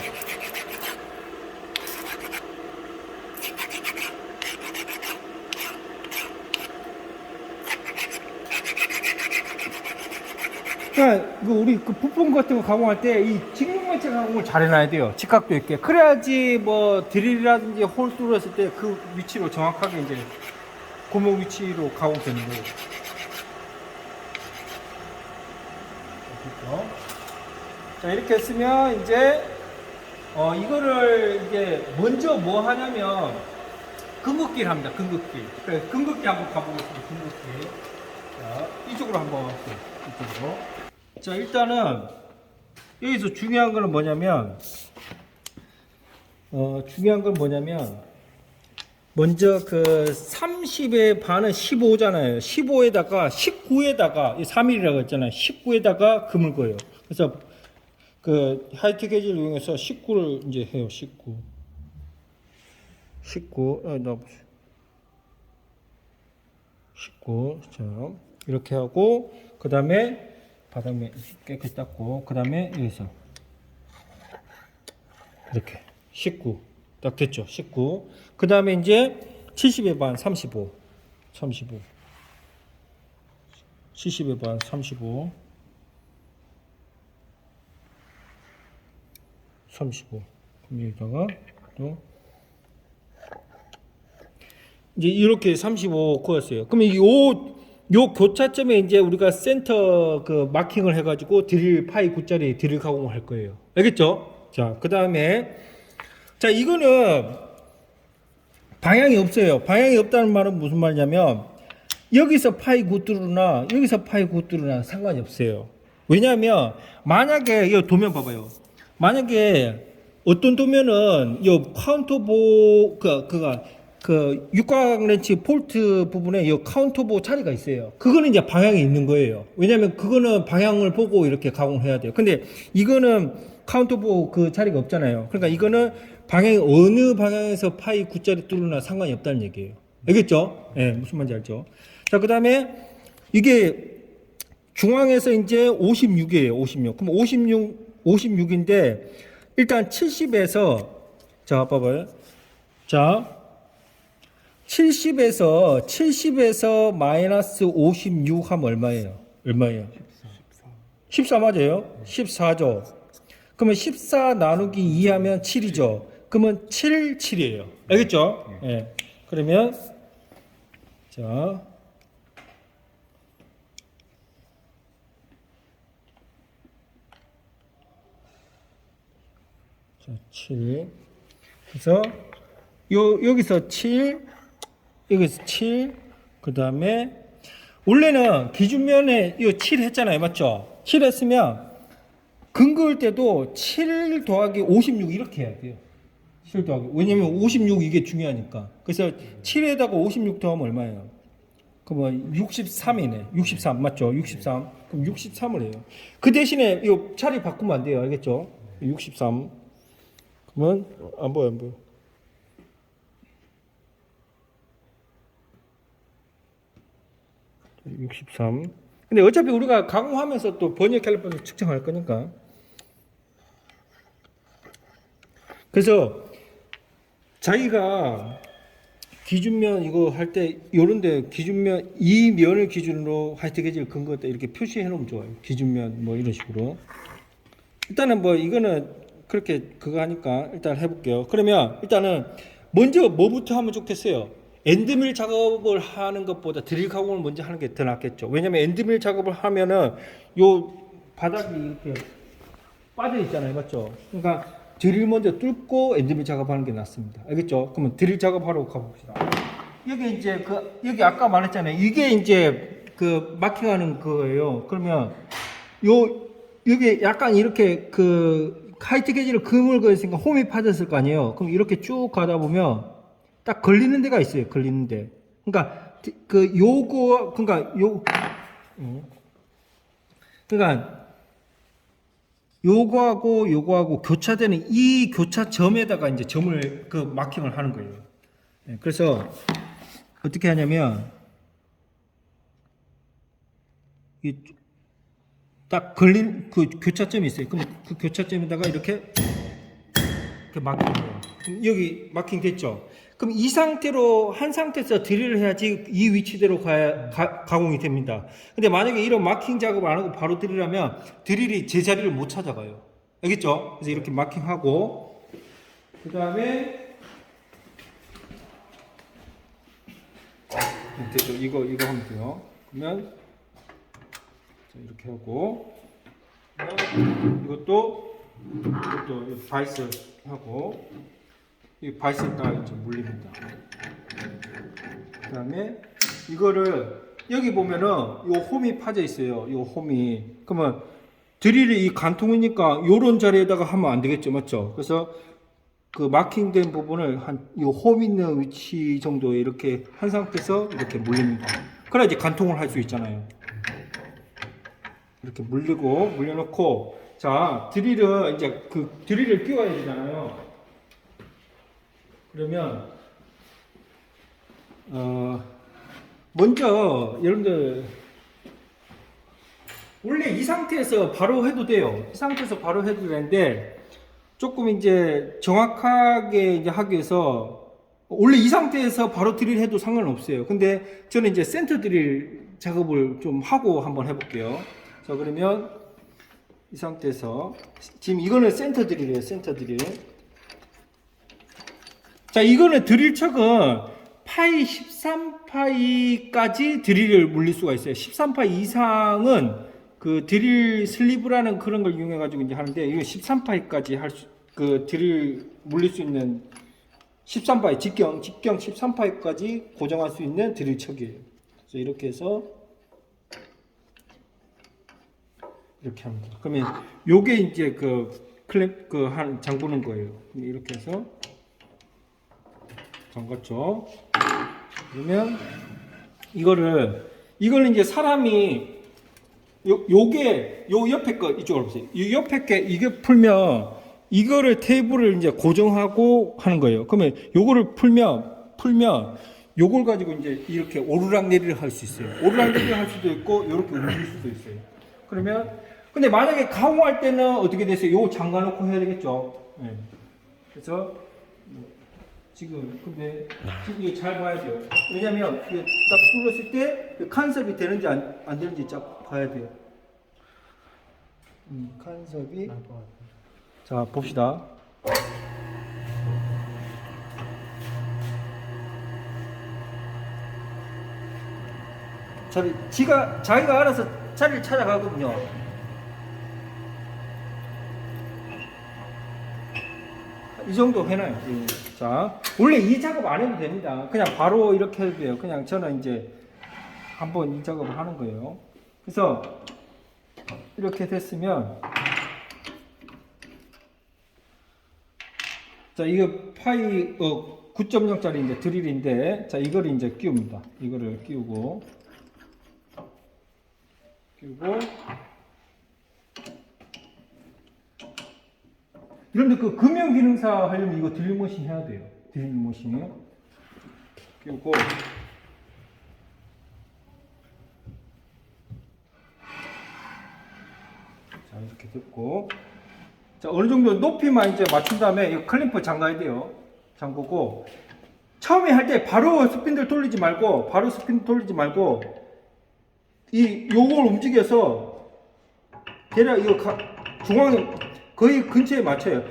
우리 그 부품 같은 거 가공할 때 이 직육면체 가공을 잘 해놔야 돼요. 직각도 있게. 그래야지 뭐 드릴이라든지 홀 뚫었을 때 그 위치로 정확하게 이제 구멍 위치로 가공되는 거예요. 자, 이렇게 했으면 이제 이거를 이제 먼저 뭐 하냐면 금극기를 합니다. 금극기. 그래, 금극기 한번 가보겠습니다. 금극기. 자, 이쪽으로 한번 할게요. 이쪽으로. 자, 일단은 여기서 중요한 거는 뭐냐면 먼저 그 30의 반은 15잖아요. 15에다가 19에다가 3일이라고 했잖아요. 19에다가 금을 거예요. 그래서 그 하이트 게이지를 이용해서 19를 이제 해요. 19. 넣어보세요. 19. 자, 이렇게 하고, 그 다음에 바닥면 깨끗이 닦고, 그 다음에 여기서 이렇게 19. 딱 됐죠. 19. 그 다음에 이제 70의 반 35. 70의 반 35. 35. 그럼 여기다가 또 이제 이렇게 35 그었어요. 그러면 요 교차점에 이제 우리가 센터 그 마킹을 해가지고 드릴 파이 9짜리 드릴 가공을 할 거예요. 알겠죠? 자, 그 다음에 자, 이거는 방향이 없어요. 방향이 없다는 말은 무슨 말이냐면 여기서 파이 9 뚫으나 여기서 파이 9 뚫으나 상관이 없어요. 왜냐하면 만약에 이 도면 봐봐요. 만약에 어떤 도면은 이 카운터보 그 육각 렌치 폴트 부분에 이 카운터보 자리가 있어요. 그거는 이제 방향이 있는 거예요. 왜냐하면 그거는 방향을 보고 이렇게 가공해야 돼요. 근데 이거는 카운터보 그 자리가 없잖아요. 그러니까 이거는 방향이 어느 방향에서 파이 9짜리 뚫으나 상관이 없다는 얘기예요. 알겠죠? 예, 네, 무슨 말인지 알죠? 자, 그 다음에 이게 중앙에서 이제 56이에요. 56. 그럼 56인데 일단 70에서 자, 봐봐요. 자, 70에서 마이너스 56 하면 얼마예요? 14 맞아요? 14죠. 그러면 14 나누기 2 하면 7이죠. 그러면 7이에요. 알겠죠? 예. 네. 그러면 자, 7. 그래서 여기서 7, 여기서 7, 그 다음에 원래는 기준면에 이 7 했잖아요. 맞죠? 7 했으면 근거일 때도 7 더하기 56 이렇게 해야 돼요. 7 더하기. 왜냐면 56 이게 중요하니까. 그래서 7에다가 56 더하면 얼마예요? 그러면 63이네. 63 맞죠? 63. 그럼 63을 해요. 그 대신에 이 자리 바꾸면 안 돼요. 알겠죠? 63. 그러면 안 보여. 63. 근데 어차피 우리가 가공하면서 또 번역 캘리퍼를 측정할 거니까. 그래서 자기가 기준면 이거 할 때 요런데 기준면 이 면을 기준으로 하이트 게이지를 근거 때 이렇게 표시해 놓으면 좋아요. 기준면 뭐 이런 식으로. 일단은 뭐 이거는 그렇게 그거 하니까 일단 해볼게요. 그러면 일단은 먼저 뭐부터 하면 좋겠어요? 엔드밀 작업을 하는 것보다 드릴 가공을 먼저 하는 게 더 낫겠죠. 왜냐면 엔드밀 작업을 하면은 요 바닥이 이렇게 빠져 있잖아요. 맞죠? 그러니까 드릴 먼저 뚫고 엔드밀 작업하는 게 낫습니다. 알겠죠? 그러면 드릴 작업하러 가봅시다. 여기 이제 여기 아까 말했잖아요. 이게 이제 그 마킹하는 거예요. 그러면 여기 약간 이렇게 그 하이트 게이지를 금을 그었으니까 홈이 파졌을 거 아니에요. 그럼 이렇게 쭉 가다 보면 딱 걸리는 데가 있어요. 걸리는 데. 그러니까 요거하고 교차되는 이 교차점에다가 이제 점을 그 마킹을 하는 거예요. 네, 그래서 어떻게 하냐면 딱 걸린 그 교차점이 있어요. 그럼 그 교차점에다가 이렇게 마킹해요. 여기 마킹 됐죠? 그럼 이 상태로 한 상태에서 드릴을 해야지 이 위치대로 가공이 됩니다. 근데 만약에 이런 마킹 작업을 안 하고 바로 드릴하면 드릴이 제자리를 못 찾아가요. 알겠죠? 그래서 이렇게 마킹하고 그 다음에 됐죠? 이거 하면 돼요. 그러면 이렇게 하고 이것도 바이스 하고 이 바이스에다 이제 물립니다. 그 다음에 이거를 여기 보면은 요 홈이 파져 있어요. 요 홈이 그러면 드릴이 이 관통이니까 요런 자리에다가 하면 안 되겠죠, 맞죠? 그래서 그 마킹된 부분을 한 요 홈 있는 위치 정도에 이렇게 한 상태에서 이렇게 물립니다. 그래야 이제 관통을 할 수 있잖아요. 이렇게 물려놓고 자 드릴은 이제 그 드릴을 끼워야 되잖아요. 그러면 먼저 여러분들 원래 이 상태에서 바로 해도 돼요. 이 상태에서 바로 해도 되는데 조금 이제 정확하게 이제 하기 위해서 원래 이 상태에서 바로 드릴 해도 상관없어요. 근데 저는 이제 센터 드릴 작업을 좀 하고 한번 해볼게요. 자 그러면 이 상태에서 지금 이거는 센터 드릴이에요. 센터 드릴. 자 이거는 드릴 척은 파이 13파이까지 드릴을 물릴 수가 있어요. 13파이 이상은 그 드릴 슬리브라는 그런 걸 이용해 가지고 이제 하는데 이거 13파이까지 그 드릴 물릴 수 있는 13파이 직경 13파이까지 고정할 수 있는 드릴 척이에요. 그래서 이렇게 해서 이렇게 합니다. 그러면 요게 이제 그 클램 한 잠그는 거예요. 이렇게 해서 잠갔죠. 그러면 이거를 이제 사람이 요게 요 옆에 거 이쪽으로 보세요. 이 옆에 게 이게 풀면 이거를 테이블을 이제 고정하고 하는 거예요. 그러면 요거를 풀면 요걸 가지고 이제 이렇게 오르락내리를 할 수 있어요. 오르락내리를 할 수도 있고 이렇게 움직일 수도 있어요. 그러면 근데 만약에 가공할 때는 어떻게 됐어요? 요거 잠가 놓고 해야 되겠죠. 네. 그래서 근데 지금 이거 잘 봐야 돼요. 왜냐면 이게 딱 눌렀을 때 간섭이 되는지 안 되는지 딱 봐야 돼요. 간섭이. 자, 봅시다. 자기가 알아서 자리를 찾아가거든요. 이 정도 해놔요. 자, 원래 이 작업 안 해도 됩니다. 그냥 바로 이렇게 해도 돼요. 그냥 저는 이제 한번 이 작업을 하는 거예요. 그래서 이렇게 됐으면 자, 이거 파이 9.0짜리 이제 드릴인데 자, 이거를 이제 끼웁니다. 이거를 끼우고 그런데 그 금융기능사 하려면 이거 드릴머신 해야 돼요. 드릴머신 끼우고 자 이렇게 됐고 자 어느 정도 높이만 이제 맞춘 다음에 이거 클램프 잠가야 돼요. 잠그고 처음에 할 때 바로 스핀들 돌리지 말고 요걸 움직여서 대략 이거 중앙에 거의 근처에 맞춰요.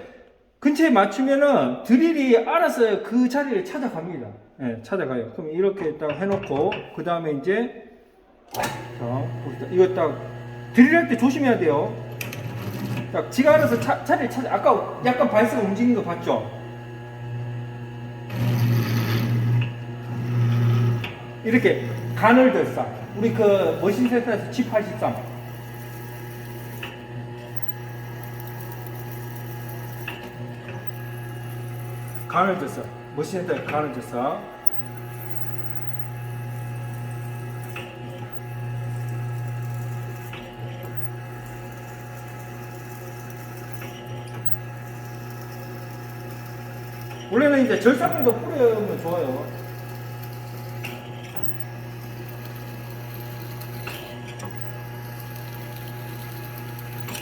근처에 맞추면은 드릴이 알아서 그 자리를 찾아갑니다. 네, 찾아가요. 그럼 이렇게 딱 해놓고 그 다음에 이제 자 봅시다. 이거 딱 드릴할 때 조심해야 돼요. 딱 지가 알아서 자리를 찾아. 아까 약간 발스가 움직이는 거 봤죠? 이렇게 간을 들싸. 우리 그 머신센터에서 G83 간을 줬어. 머신센터에 간을 줬어. 원래는 이제 절삭물도 뿌리면 좋아요.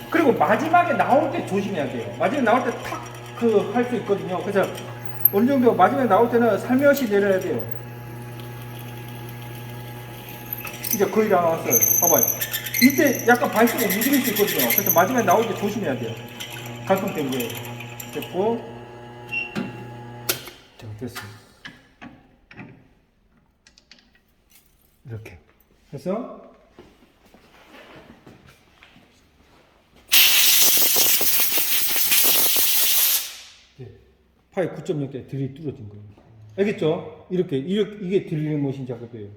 그리고 마지막에 나올 때 조심해야 돼요. 마지막에 나올 때 탁 할 수 있거든요. 그래서 어느 정도 마지막에 나올 때는 살며시 내려야 돼요. 이제 거의 다 나왔어요. 봐봐요. 이때 약간 발수가 움직일 수 있거든요. 그래서 마지막에 나올 때 조심해야 돼요. 가끔 된 거예요. 됐고. 자, 됐습니다. 이렇게 해서 파이 9.0대 드릴이 뚫어진 거예요. 알겠죠? 이게 드릴링 머신 작업이에요.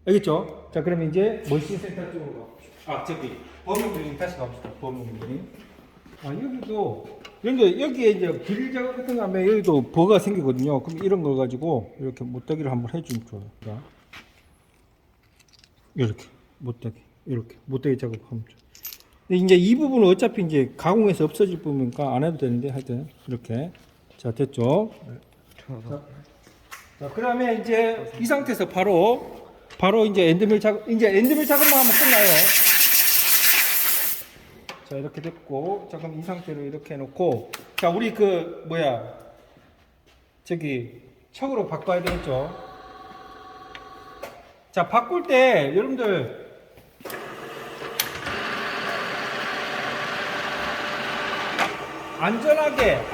알겠죠? 자, 그러면 이제 머신 센터 쪽으로 가봅시다. 범용 드릴링 다시 가봅시다. 범용 드릴링. 여기에 이제 드릴 작업 같은 거 하면 여기도 버가 생기거든요. 그럼 이런 걸 가지고 이렇게 못다기를 한번 해주면 좋아요. 이렇게 못다기 작업하면 좋아요. 이제 이 부분은 어차피 이제 가공해서 없어질 부분이니까 안 해도 되는데 하여튼 이렇게. 자, 됐죠? 자, 그다음에 이제 이 상태에서 바로 이제 엔드밀 작업만 하면 끝나요. 자, 이렇게 됐고, 자, 그럼 이 상태로 이렇게 해놓고, 자, 우리 척으로 바꿔야 되겠죠? 자, 바꿀 때 여러분들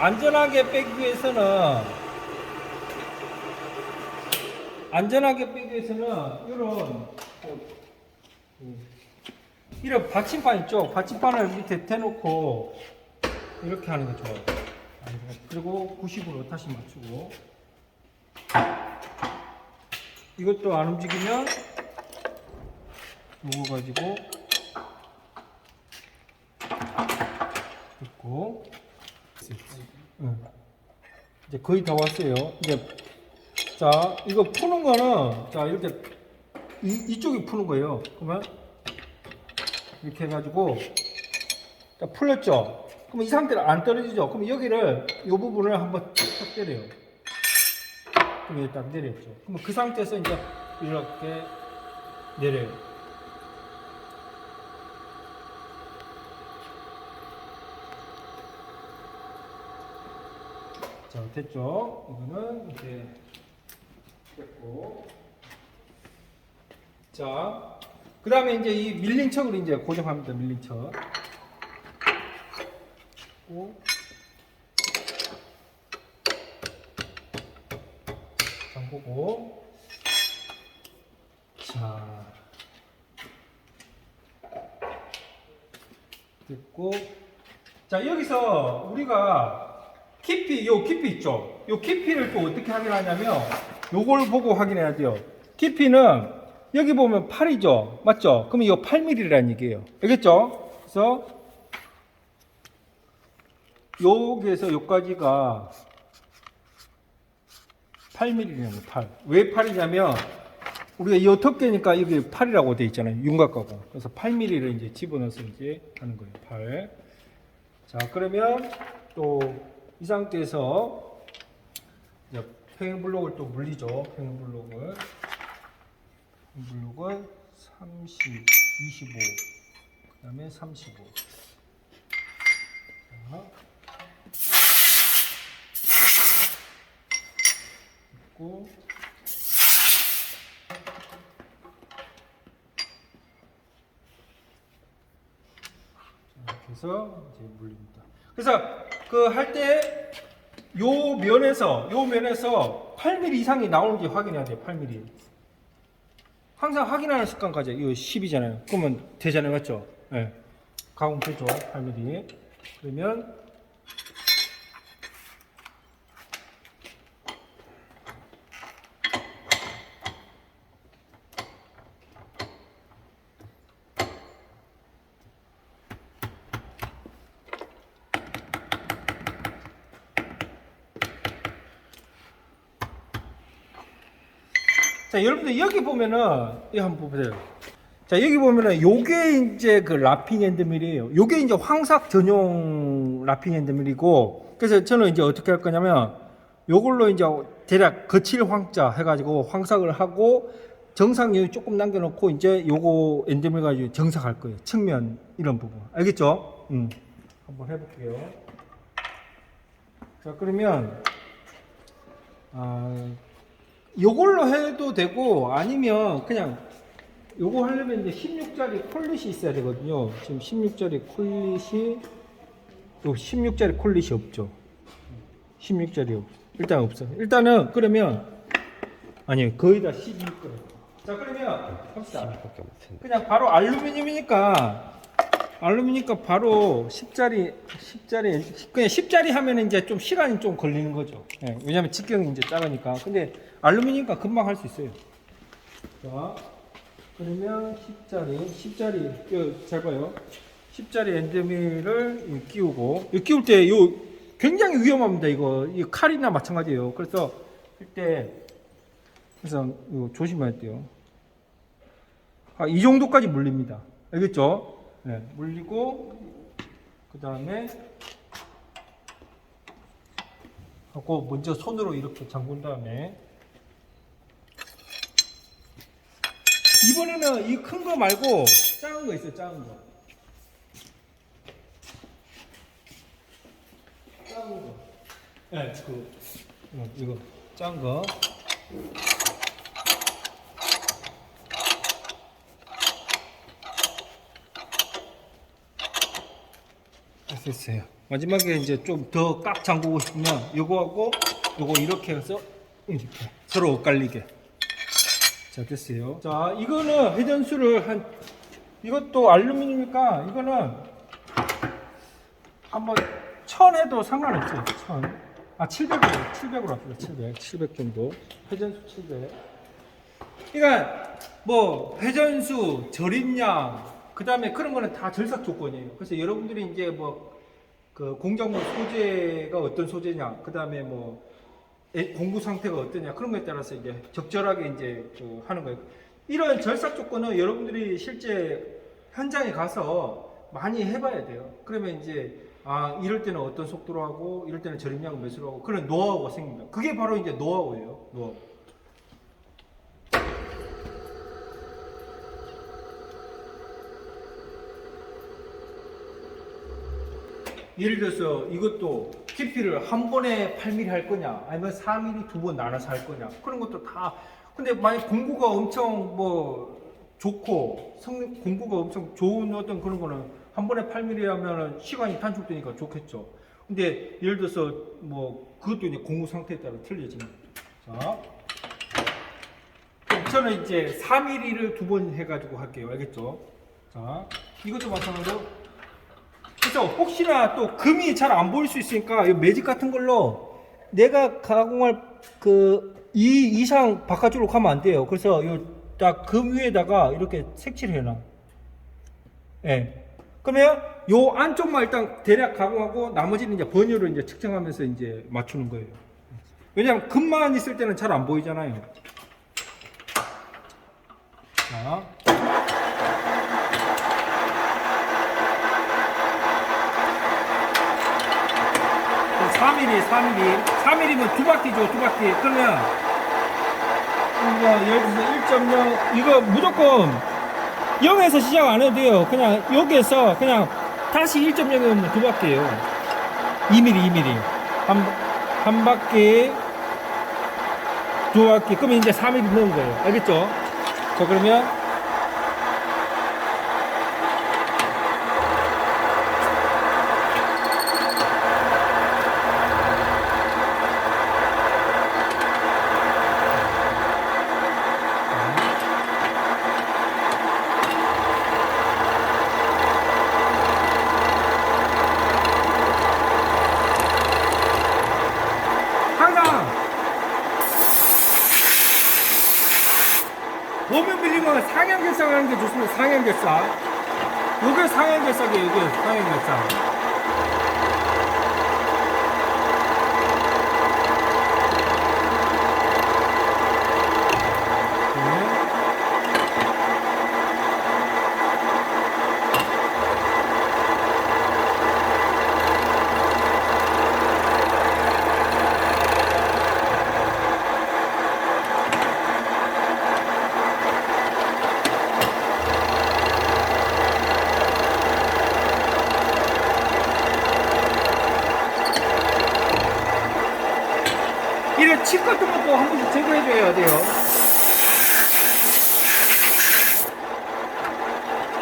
안전하게 빼기 위해서는 이런 받침판 있죠? 받침판을 밑에 대놓고 이렇게 하는 게 좋아요. 그리고 90으로 다시 맞추고, 이것도 안 움직이면 요거 가지고 있고, 이제 거의 다 왔어요. 이제 자, 이거 푸는 거는 자, 이렇게 이쪽이 푸는 거예요. 그러면 이렇게 해가지고 자, 풀렸죠. 그럼 이 상태로 안 떨어지죠. 그럼 여기를 이 부분을 한번 탁 때려요. 그럼 여기 딱 내렸죠. 그럼 그 상태에서 이제 이렇게 내려요. 자, 됐죠? 이거는 이제 됐고. 자, 그 다음에 이제 이 밀린 척을 이제 고정합니다. 밀린 척. 잠그고. 자, 됐고. 자, 여기서 우리가 깊이 있죠? 요 깊이를 또 어떻게 확인하냐면, 요걸 보고 확인해야 돼요. 깊이는 여기 보면 8이죠? 맞죠? 그럼 이거 8mm라는 얘기예요. 알겠죠? 그래서 여기에서 여기까지가 8mm라는 거예요. 8. 왜 8이냐면 우리가 이 어떻게니까 여기 8이라고 되어 있잖아요. 윤곽가가. 그래서 8mm를 이제 집어넣어서 이제 하는 거예요. 8. 자, 그러면 또 이 상태에서 이제 평행블록을 또 물리죠. 평행블록을 30, 25, 그 다음에 35. 자, 있고, 이렇게 해서 이제 물립니다. 그래서 그 할 때 요 면에서 8mm 이상이 나오는지 확인해야 돼요. 8mm. 항상 확인하는 습관 가져. 이거 10이잖아요. 그러면 되잖아요. 맞죠? 예. 네. 가공 되죠. 8mm. 그러면 자, 여러분들 여기 보면은 이거 한번 보세요. 자, 여기 보면은 요게 이제 그 라핑 엔드밀이에요. 요게 이제 황삭 전용 라핑 엔드밀이고, 그래서 저는 이제 어떻게 할 거냐면 요걸로 이제 대략 거칠 황자 해가지고 황삭을 하고 정상 여기 조금 남겨놓고 이제 요거 엔드밀 가지고 정삭할 거예요. 측면 이런 부분. 알겠죠? 한번 해볼게요. 자, 그러면 요걸로 해도 되고 아니면 그냥 요거 하려면 이제 16짜리 콜릿이 있어야 되거든요. 지금 16짜리 콜릿이 16짜리 콜릿이 없죠. 16짜리 일단 없어. 일단은 그러면 아니 거의 다 16거예요. 자 그러면 합시다. 그냥 바로 알루미늄이니까 바로 10짜리 그냥 10짜리 하면 이제 좀 시간이 좀 걸리는 거죠. 예, 왜냐면 직경이 이제 작으니까. 근데 알루미늄이니까 금방 할 수 있어요. 자 그러면 10짜리 잘 봐요. 10짜리 엔드밀을 끼우고 이 끼울 때 요 굉장히 위험합니다. 이거 칼이나 마찬가지예요. 그래서 그래서 이거 조심해야 돼요. 이 정도까지 물립니다. 알겠죠? 네, 물리고 그 다음에 하고 먼저 손으로 이렇게 잠근 다음에 이번에는 이 큰 거 말고 작은 거 있어요. 작은 거. 네, 이거 작은 거. 됐어요. 마지막에 이제 좀 더 꽉 잠그고 싶으면 요거하고 요거 이렇게 해서 이렇게 서로 엇갈리게. 자 됐어요. 자 이거는 회전수를 이것도 알루미늄이니까 이거는 한번 1000 해도 상관없어요. 700으로 합시다. 700 정도. 회전수 700. 그러니까 뭐 회전수, 절임량, 그 다음에 그런 거는 다 절삭 조건이에요. 그래서 여러분들이 이제 뭐 그 공작물 소재가 어떤 소재냐, 그 다음에 뭐 공구 상태가 어떠냐 그런 거에 따라서 이제 적절하게 이제 하는 거예요. 이런 절삭 조건은 여러분들이 실제 현장에 가서 많이 해봐야 돼요. 그러면 이제 이럴 때는 어떤 속도로 하고 이럴 때는 절임량을 몇으로 하고 그런 노하우가 생깁니다. 그게 바로 이제 노하우예요. 노하우. 예를 들어서 이것도 깊이를 한 번에 8mm 할 거냐 아니면 4mm 두 번 나눠서 할 거냐 그런 것도 다. 근데 만약 공구가 엄청 뭐 좋고 공구가 엄청 좋은 어떤 그런 거는 한 번에 8mm 하면은 시간이 단축되니까 좋겠죠. 근데 예를 들어서 뭐 그것도 이제 공구 상태에 따라 틀려지는 거죠. 자 저는 이제 4mm를 두 번 해가지고 할게요. 알겠죠? 자 이것도 마찬가지로. 그래서 혹시나 또 금이 잘 안 보일 수 있으니까 이 매직 같은 걸로 내가 가공할 이 이상 바깥쪽으로 가면 안 돼요. 그래서 딱 금 위에다가 이렇게 색칠을 해놔. 예. 그러면 요 안쪽만 일단 대략 가공하고 나머지는 이제 번호를 이제 측정하면서 이제 맞추는 거예요. 왜냐면 금만 있을 때는 잘 안 보이잖아요. 자. 4mm면 두 바퀴죠, 두 바퀴. 그러면, 예를 들어서 1.0, 이거 무조건 0에서 시작 안 해도 돼요. 그냥 여기에서 그냥 다시 1.0이면 두 바퀴예요. 2mm. 한 바퀴, 두 바퀴. 그러면 이제 4mm 넣은 거예요. 알겠죠? 자, 그러면, 보면 밀리면 상향 결삭하는 게 좋습니다. 상향 결삭. 요게 상향 결삭이에요. 요게 상향 결삭. 칩 같은 것도 한 번씩 제거해줘야 돼요.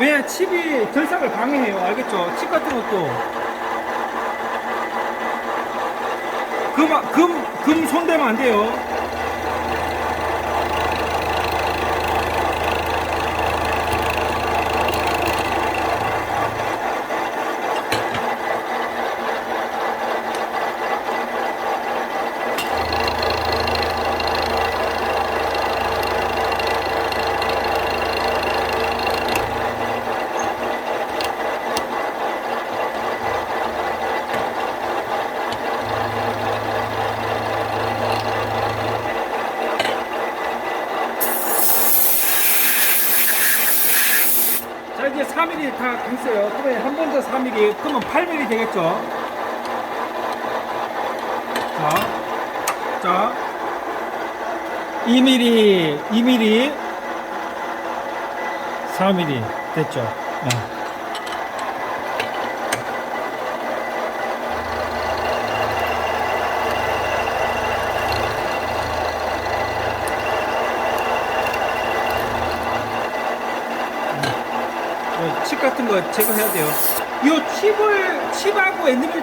왜냐, 칩이 결삭을 방해해요. 알겠죠? 칩 같은 것도. 금 손대면 안 돼요. 자, 이제 4mm 다 했어요. 그러면 한 번 더 4mm, 그러면 8mm 되겠죠? 자, 2mm, 2mm, 4mm 됐죠? 네. 칩 같은 거 제거해야 돼요. 이 칩하고 애니메이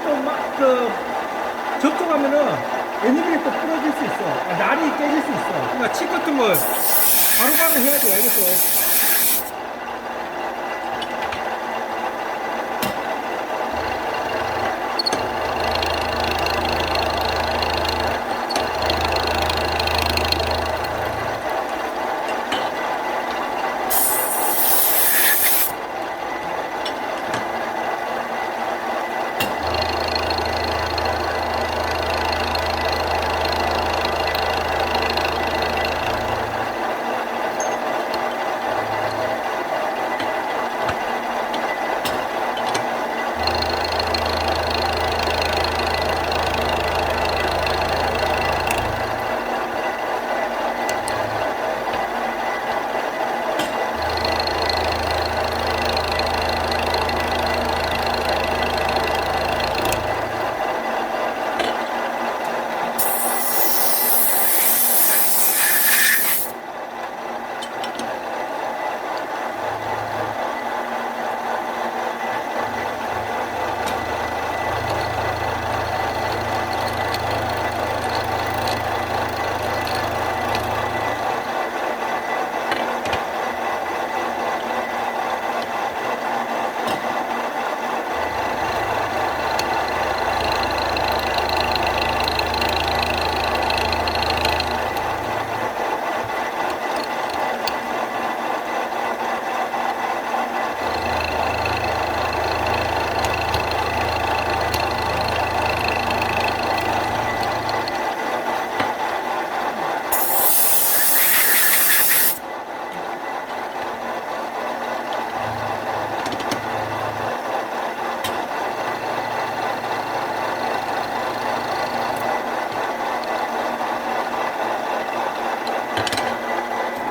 접촉하면은 애니메이 또 부러질 수 있어. 날이 깨질 수 있어. 그러니까 칩 같은 거 바로바로 해야 돼. 알겠어?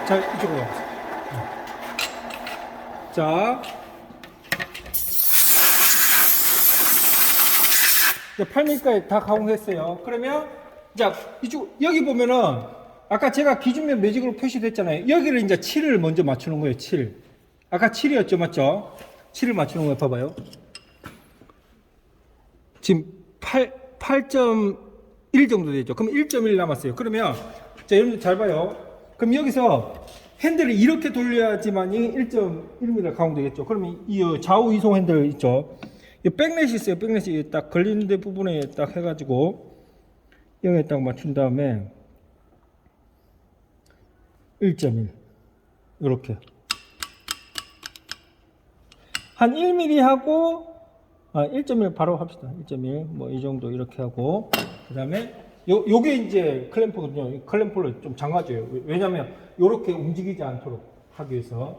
자, 이쪽으로 와보세요. 자, 이제 8mm까지 다 가공했어요. 그러면, 자, 여기 보면은, 아까 제가 기준면 매직으로 표시됐잖아요. 여기를 이제 7을 먼저 맞추는 거예요, 7. 아까 7이었죠, 맞죠? 7을 맞추는 거예요, 봐봐요. 지금 8.1 정도 되죠. 그럼 1.1 남았어요. 그러면, 자, 여러분들 잘 봐요. 그럼 여기서 핸들을 이렇게 돌려야지만이 1.1mm 가공되겠죠. 그러면 이 좌우 이송 핸들 있죠. 이 백넷이 있어요. 백넷이 딱 걸리는 데 부분에 딱 해가지고 여기에 딱 맞춘 다음에 1.1 이렇게 한 1mm 하고 1.1 바로 합시다. 1.1 뭐 이 정도 이렇게 하고 그 다음에 요게 이제 클램프거든요. 클램프를 좀 잠가줘요. 왜냐면 요렇게 움직이지 않도록 하기 위해서.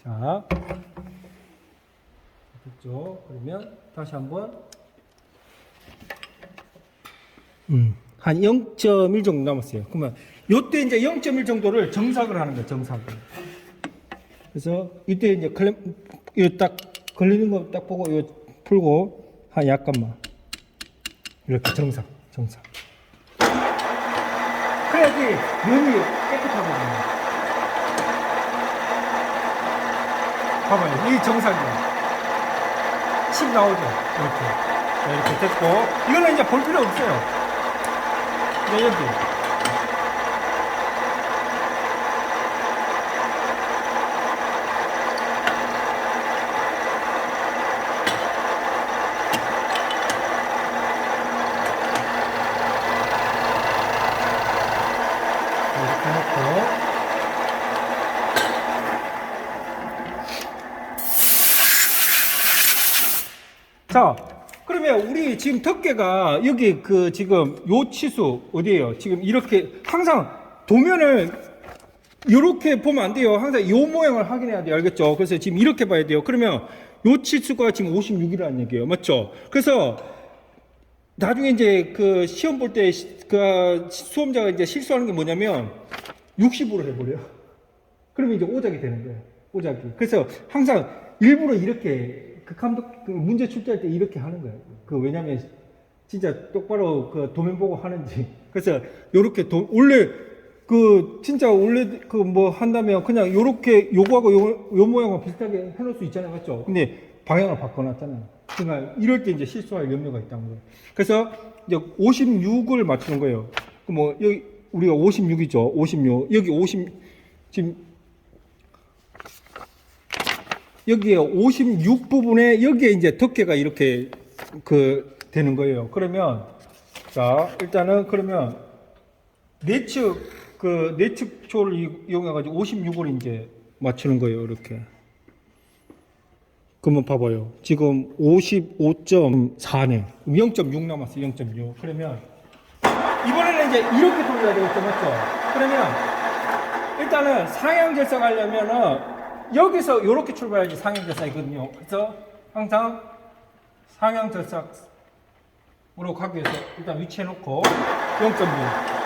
자, 됐죠? 그러면 다시 한번 한 0.1 정도 남았어요. 그러면 요때 이제 0.1 정도를 정삭을 하는 거예요. 정삭을. 그래서 이때 이제 클램 이거 딱 걸리는 거 딱 보고 이거 풀고 한 약간만 이렇게 정삭. 그래야지 면이 깨끗하거든요. 봐봐요. 이 정삭이에요. 침 나오죠? 이렇게. 자, 이렇게 됐고. 이거는 이제 볼 필요 없어요. 이제 여기. 이렇게 해놓고. 자, 그러면 우리 지금 덮개가 여기 그 지금 요 치수 어디에요? 지금 이렇게 항상 도면을 이렇게 보면 안 돼요. 항상 요 모양을 확인해야 돼요. 알겠죠? 그래서 지금 이렇게 봐야 돼요. 그러면 요 치수가 지금 56이라는 얘기예요. 맞죠? 그래서 나중에 이제 그 시험 볼 때 그 수험자가 이제 실수하는 게 뭐냐면 60으로 해버려요. 그러면 이제 오작이 되는 거예요. 오작이. 그래서 항상 일부러 이렇게 그 감독 그 문제 출제할 때 이렇게 하는 거예요. 그 왜냐면 진짜 똑바로 그 도면 보고 하는지. 그래서 요렇게 원래 그 진짜 원래 그 뭐 한다면 그냥 요렇게 요거하고 요 모양하고 비슷하게 해놓을 수 있잖아요. 맞죠? 근데 방향을 바꿔놨잖아요. 그러니까 이럴 때 이제 실수할 염려가 있다는 거예요. 그래서 이제 56을 맞추는 거예요. 뭐 여기 우리가 56이죠. 56. 여기 50 지금 여기에 56 부분에 여기에 이제 덮개가 이렇게 그 되는 거예요. 그러면 자 일단은 그러면 내측초를 이용해 가지고 56을 이제 맞추는 거예요. 이렇게. 그러면 봐봐요. 지금 55.4네. 0.6 남았어요. 0.6. 그러면 이번에는 이제 이렇게 돌려야 되겠죠. 맞죠? 그러면 일단은 상향절삭 하려면은 여기서 이렇게 출발해야지 상향절삭이거든요. 그래서 항상 상향절삭으로 가기 위해서 일단 위치해 놓고 0.6.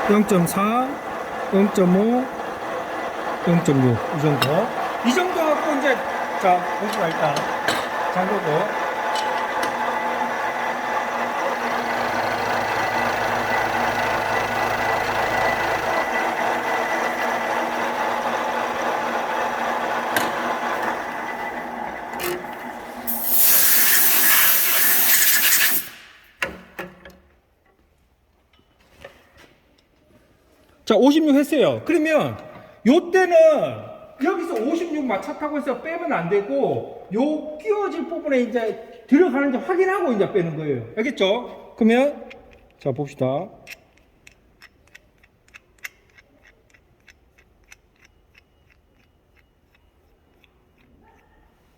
0.4, 0.5, 0.6 이 정도. 이 정도 갖고 이제 자 보시면 일단 잠그고. 자, 56 했어요. 그러면 요때는 여기서 56 맞췄다고 해서 빼면 안 되고 요 끼워질 부분에 이제 들어가는지 확인하고 이제 빼는 거예요. 알겠죠? 그러면 자 봅시다.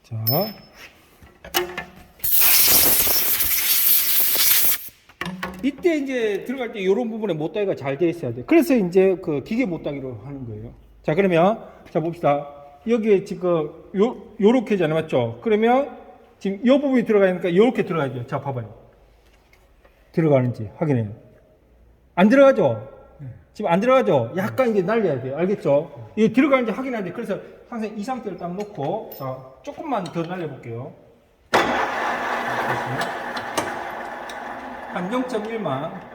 자. 이때 이제 들어갈 때 이런 부분에 못다기가 잘 되어 있어야 돼요. 그래서 이제 그 기계 못다기로 하는 거예요. 자, 그러면 자 봅시다. 여기에 지금 요렇게잖아요. 맞죠? 그러면 지금 이 부분이 들어가니까 이렇게 들어가야 돼요. 자, 봐봐요. 들어가는지 확인해요. 안 들어가죠? 지금 안 들어가죠? 약간 이게 날려야 돼요. 알겠죠? 이게 들어가는지 확인해야 돼요. 그래서 항상 이 상태를 딱 놓고 자, 조금만 더 날려볼게요. 한 0.1만.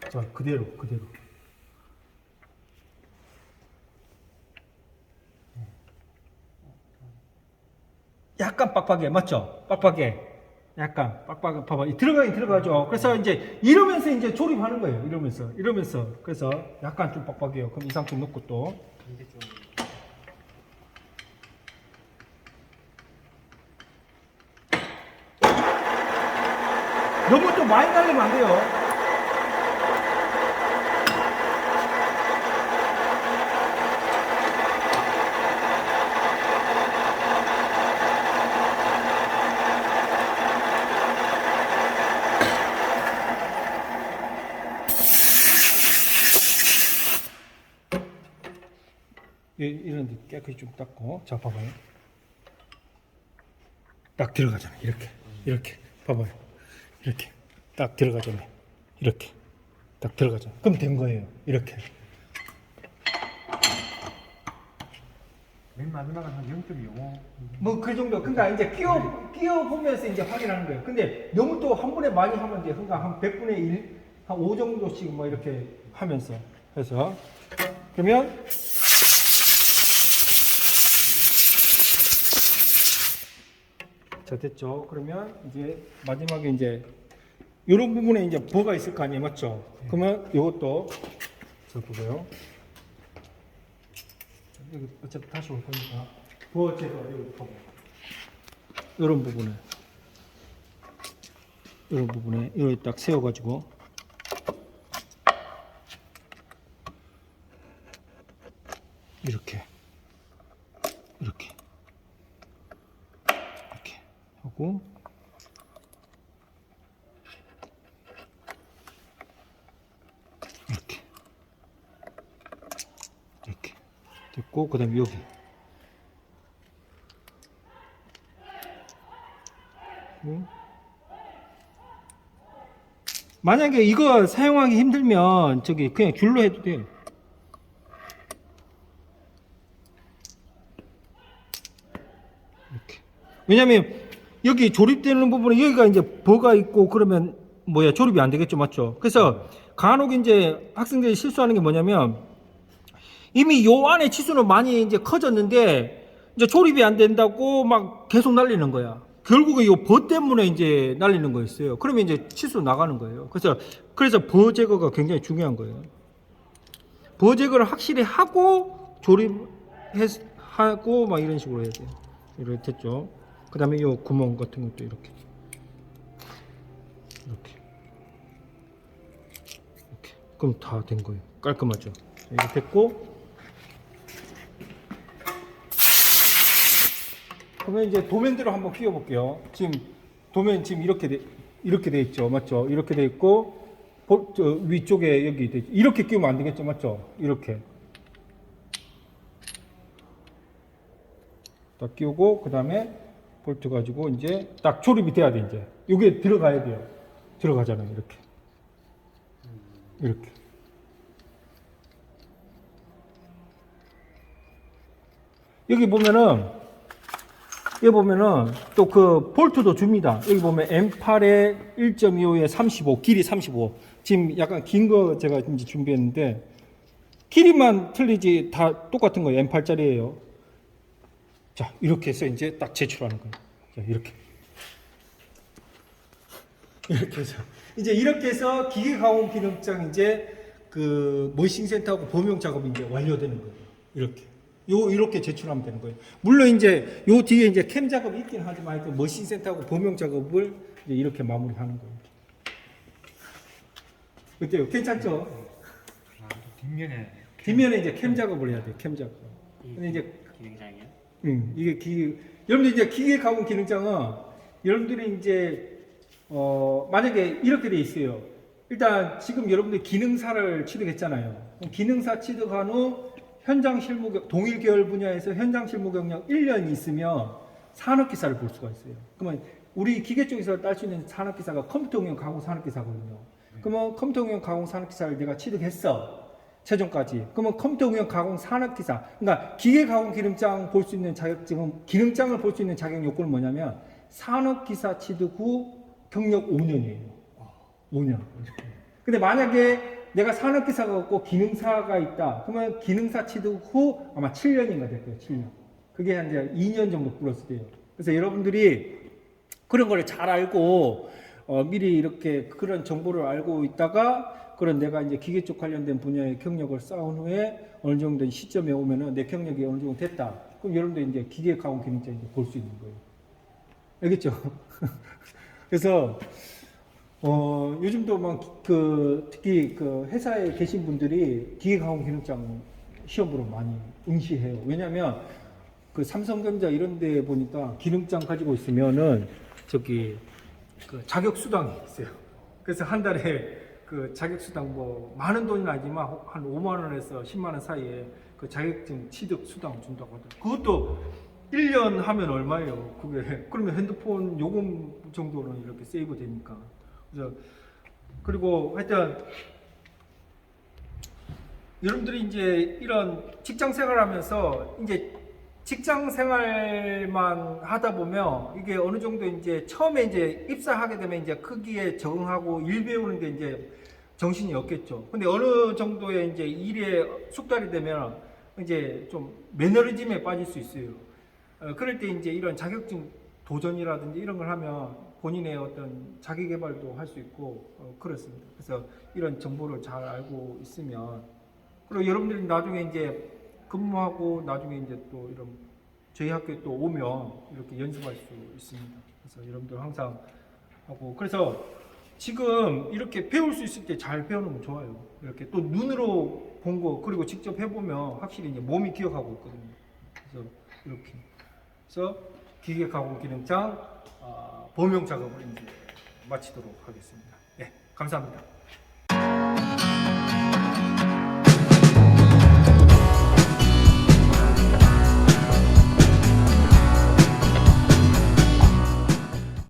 자, 그대로. 약간 빡빡해. 맞죠? 빡빡해. 약간 빡빡해. 봐봐. 들어가긴 들어가죠. 그래서 이제 이러면서 이제 조립하는 거예요. 이러면서. 그래서 약간 좀 빡빡해요. 그럼 이 상품 넣고 또. 많이 날리면 안 돼요. 이런 데 깨끗이 좀 닦고. 자, 봐봐요. 딱 들어가잖아요. 이렇게. 봐봐요. 이렇게. 딱 들어가잖아요. 이렇게. 딱 들어가잖아요. 그럼 된 거예요. 이렇게. 맨 마지막은 한 0.05. 뭐 그 정도. 그러니까 이제 끼워 보면서 이제 확인하는 거예요. 근데 너무 또 한 번에 많이 하면 돼요. 그러니까 한 100분의 1, 한 5 정도씩 뭐 이렇게 하면서 해서. 그러면 자, 됐죠. 그러면 이제 마지막에 이제 이런 부분에 이제 버가 있을 거 아니에요, 맞죠? 그러면 이것도 저 보고요. 여기 어차피 다시 올 거니까 버 제거 여기 보고 이런 부분에 이렇게 딱 세워가지고 이렇게 하고 이렇게 됐고, 그 다음에 여기 만약에 이거 사용하기 힘들면 저기 그냥 줄로 해도 돼요. 이렇게. 왜냐면 여기 조립되는 부분에 여기가 이제 버가 있고 그러면 뭐야 조립이 안 되겠죠, 맞죠? 그래서 간혹 이제 학생들이 실수하는 게 뭐냐면 이미 요 안에 치수는 많이 이제 커졌는데 이제 조립이 안 된다고 막 계속 날리는 거야. 결국에 요 버 때문에 이제 날리는 거였어요. 그러면 이제 치수 나가는 거예요. 그래서 버 제거가 굉장히 중요한 거예요. 버 제거를 확실히 하고 조립하고 막 이런 식으로 해야 돼요. 이렇게 됐죠. 그 다음에 이 구멍 같은 것도 이렇게 그럼 다 된 거예요. 깔끔하죠. 이렇게 됐고, 그러면 이제 도면대로 한번 끼워 볼게요. 지금 도면 지금 이렇게 돼 있죠, 맞죠? 이렇게 돼 있고 저 위쪽에 여기 돼 있죠. 이렇게 끼우면 안 되겠죠, 맞죠? 이렇게 딱 끼우고 그 다음에 볼트 가지고 이제 딱 조립이 돼야 돼. 이제 이게 들어가야 돼요. 들어가잖아요. 이렇게 여기 보면은 또 그 볼트도 줍니다. 여기 보면 M8에 1.25에 35, 길이 35. 지금 약간 긴 거 제가 이제 준비했는데 길이만 틀리지 다 똑같은 거예요. M8짜리예요. 자, 이렇게 해서 이제 딱 제출하는 거예요. 자, 이렇게 해서 이제 이렇게 해서 기계 가공 기능장 이제 그 머신 센터하고 범용 작업이 이제 완료되는 거예요. 이렇게 제출하면 되는 거예요. 물론 이제 요 뒤에 이제 캠 작업이 있긴 하지만 하여튼 머신 센터하고 범용 작업을 이제 이렇게 마무리하는 거예요. 어때요? 괜찮죠? 뒷면에 이제 캠 작업을 해야 돼요. 캠 작업. 근데 이제 기능장이요? 이게 여러분들 이제 기계 가공 기능장은 여러분들이 이제 만약에 이렇게 돼 있어요. 일단 지금 여러분들 기능사를 취득했잖아요. 기능사 취득한 후 현장 실무 동일 계열 분야에서 현장 실무 경력 1년 있으면 산업기사를 볼 수가 있어요. 그러면 우리 기계 쪽에서 딸 수 있는 산업기사가 컴퓨터응용 가공 산업기사거든요. 그러면 컴퓨터응용 가공 산업기사를 내가 취득했어. 최종까지. 그러면 컴퓨터응용 가공 산업기사. 그러니까 기계 가공 기능장 볼 수 있는 자격증은 기능장을 볼 수 있는 자격 요건은 뭐냐면 산업기사 취득 후 경력 5년이에요. 5년. 근데 만약에 내가 산업기사가 없고 기능사가 있다. 그러면 기능사 취득 후 아마 7년인가 될 거예요. 7년. 그게 한 이제 2년 정도 플러스 돼요. 그래서 여러분들이 그런 거를 잘 알고 미리 이렇게 그런 정보를 알고 있다가 그런 내가 이제 기계 쪽 관련된 분야의 경력을 쌓은 후에 어느 정도 시점에 오면은 내 경력이 어느 정도 됐다. 그럼 여러분들 이제 기계 가공 기능자 이제 볼 수 있는 거예요. 알겠죠? 그래서 요즘도 막 그 특히 그 회사에 계신 분들이 기계가공 기능장 시험으로 많이 응시해요. 왜냐면 그 삼성전자 이런 데 보니까 기능장 가지고 있으면은 저기 그 자격 수당이 있어요. 그래서 한 달에 그 자격 수당 뭐 많은 돈은 아니지만 한 5만 원에서 10만 원 사이에 그 자격증 취득 수당 준다고 하더라고요. 그것도 1년 하면 얼마예요? 그게 그러면 핸드폰 요금 정도는 이렇게 세이브 되니까. 그래서 그리고 하여튼 여러분들이 이제 이런 직장 생활하면서 이제 직장 생활만 하다 보면 이게 어느 정도 이제 처음에 이제 입사하게 되면 이제 크기에 적응하고 일 배우는데 이제 정신이 없겠죠. 근데 어느 정도의 이제 일에 숙달이 되면 이제 좀 매너리즘에 빠질 수 있어요. 그럴 때 이제 이런 자격증 도전이라든지 이런 걸 하면 본인의 어떤 자기 개발도 할 수 있고 그렇습니다. 그래서 이런 정보를 잘 알고 있으면 그리고 여러분들이 나중에 이제 근무하고 나중에 이제 또 이런 저희 학교에 또 오면 이렇게 연습할 수 있습니다. 그래서 여러분들 항상 하고 그래서 지금 이렇게 배울 수 있을 때 잘 배우는 건 좋아요. 이렇게 또 눈으로 본 거 그리고 직접 해보면 확실히 이제 몸이 기억하고 있거든요. 그래서 이렇게 그래서 기계 가공 기능장 범용 작업을 이제 마치도록 하겠습니다. 네, 감사합니다.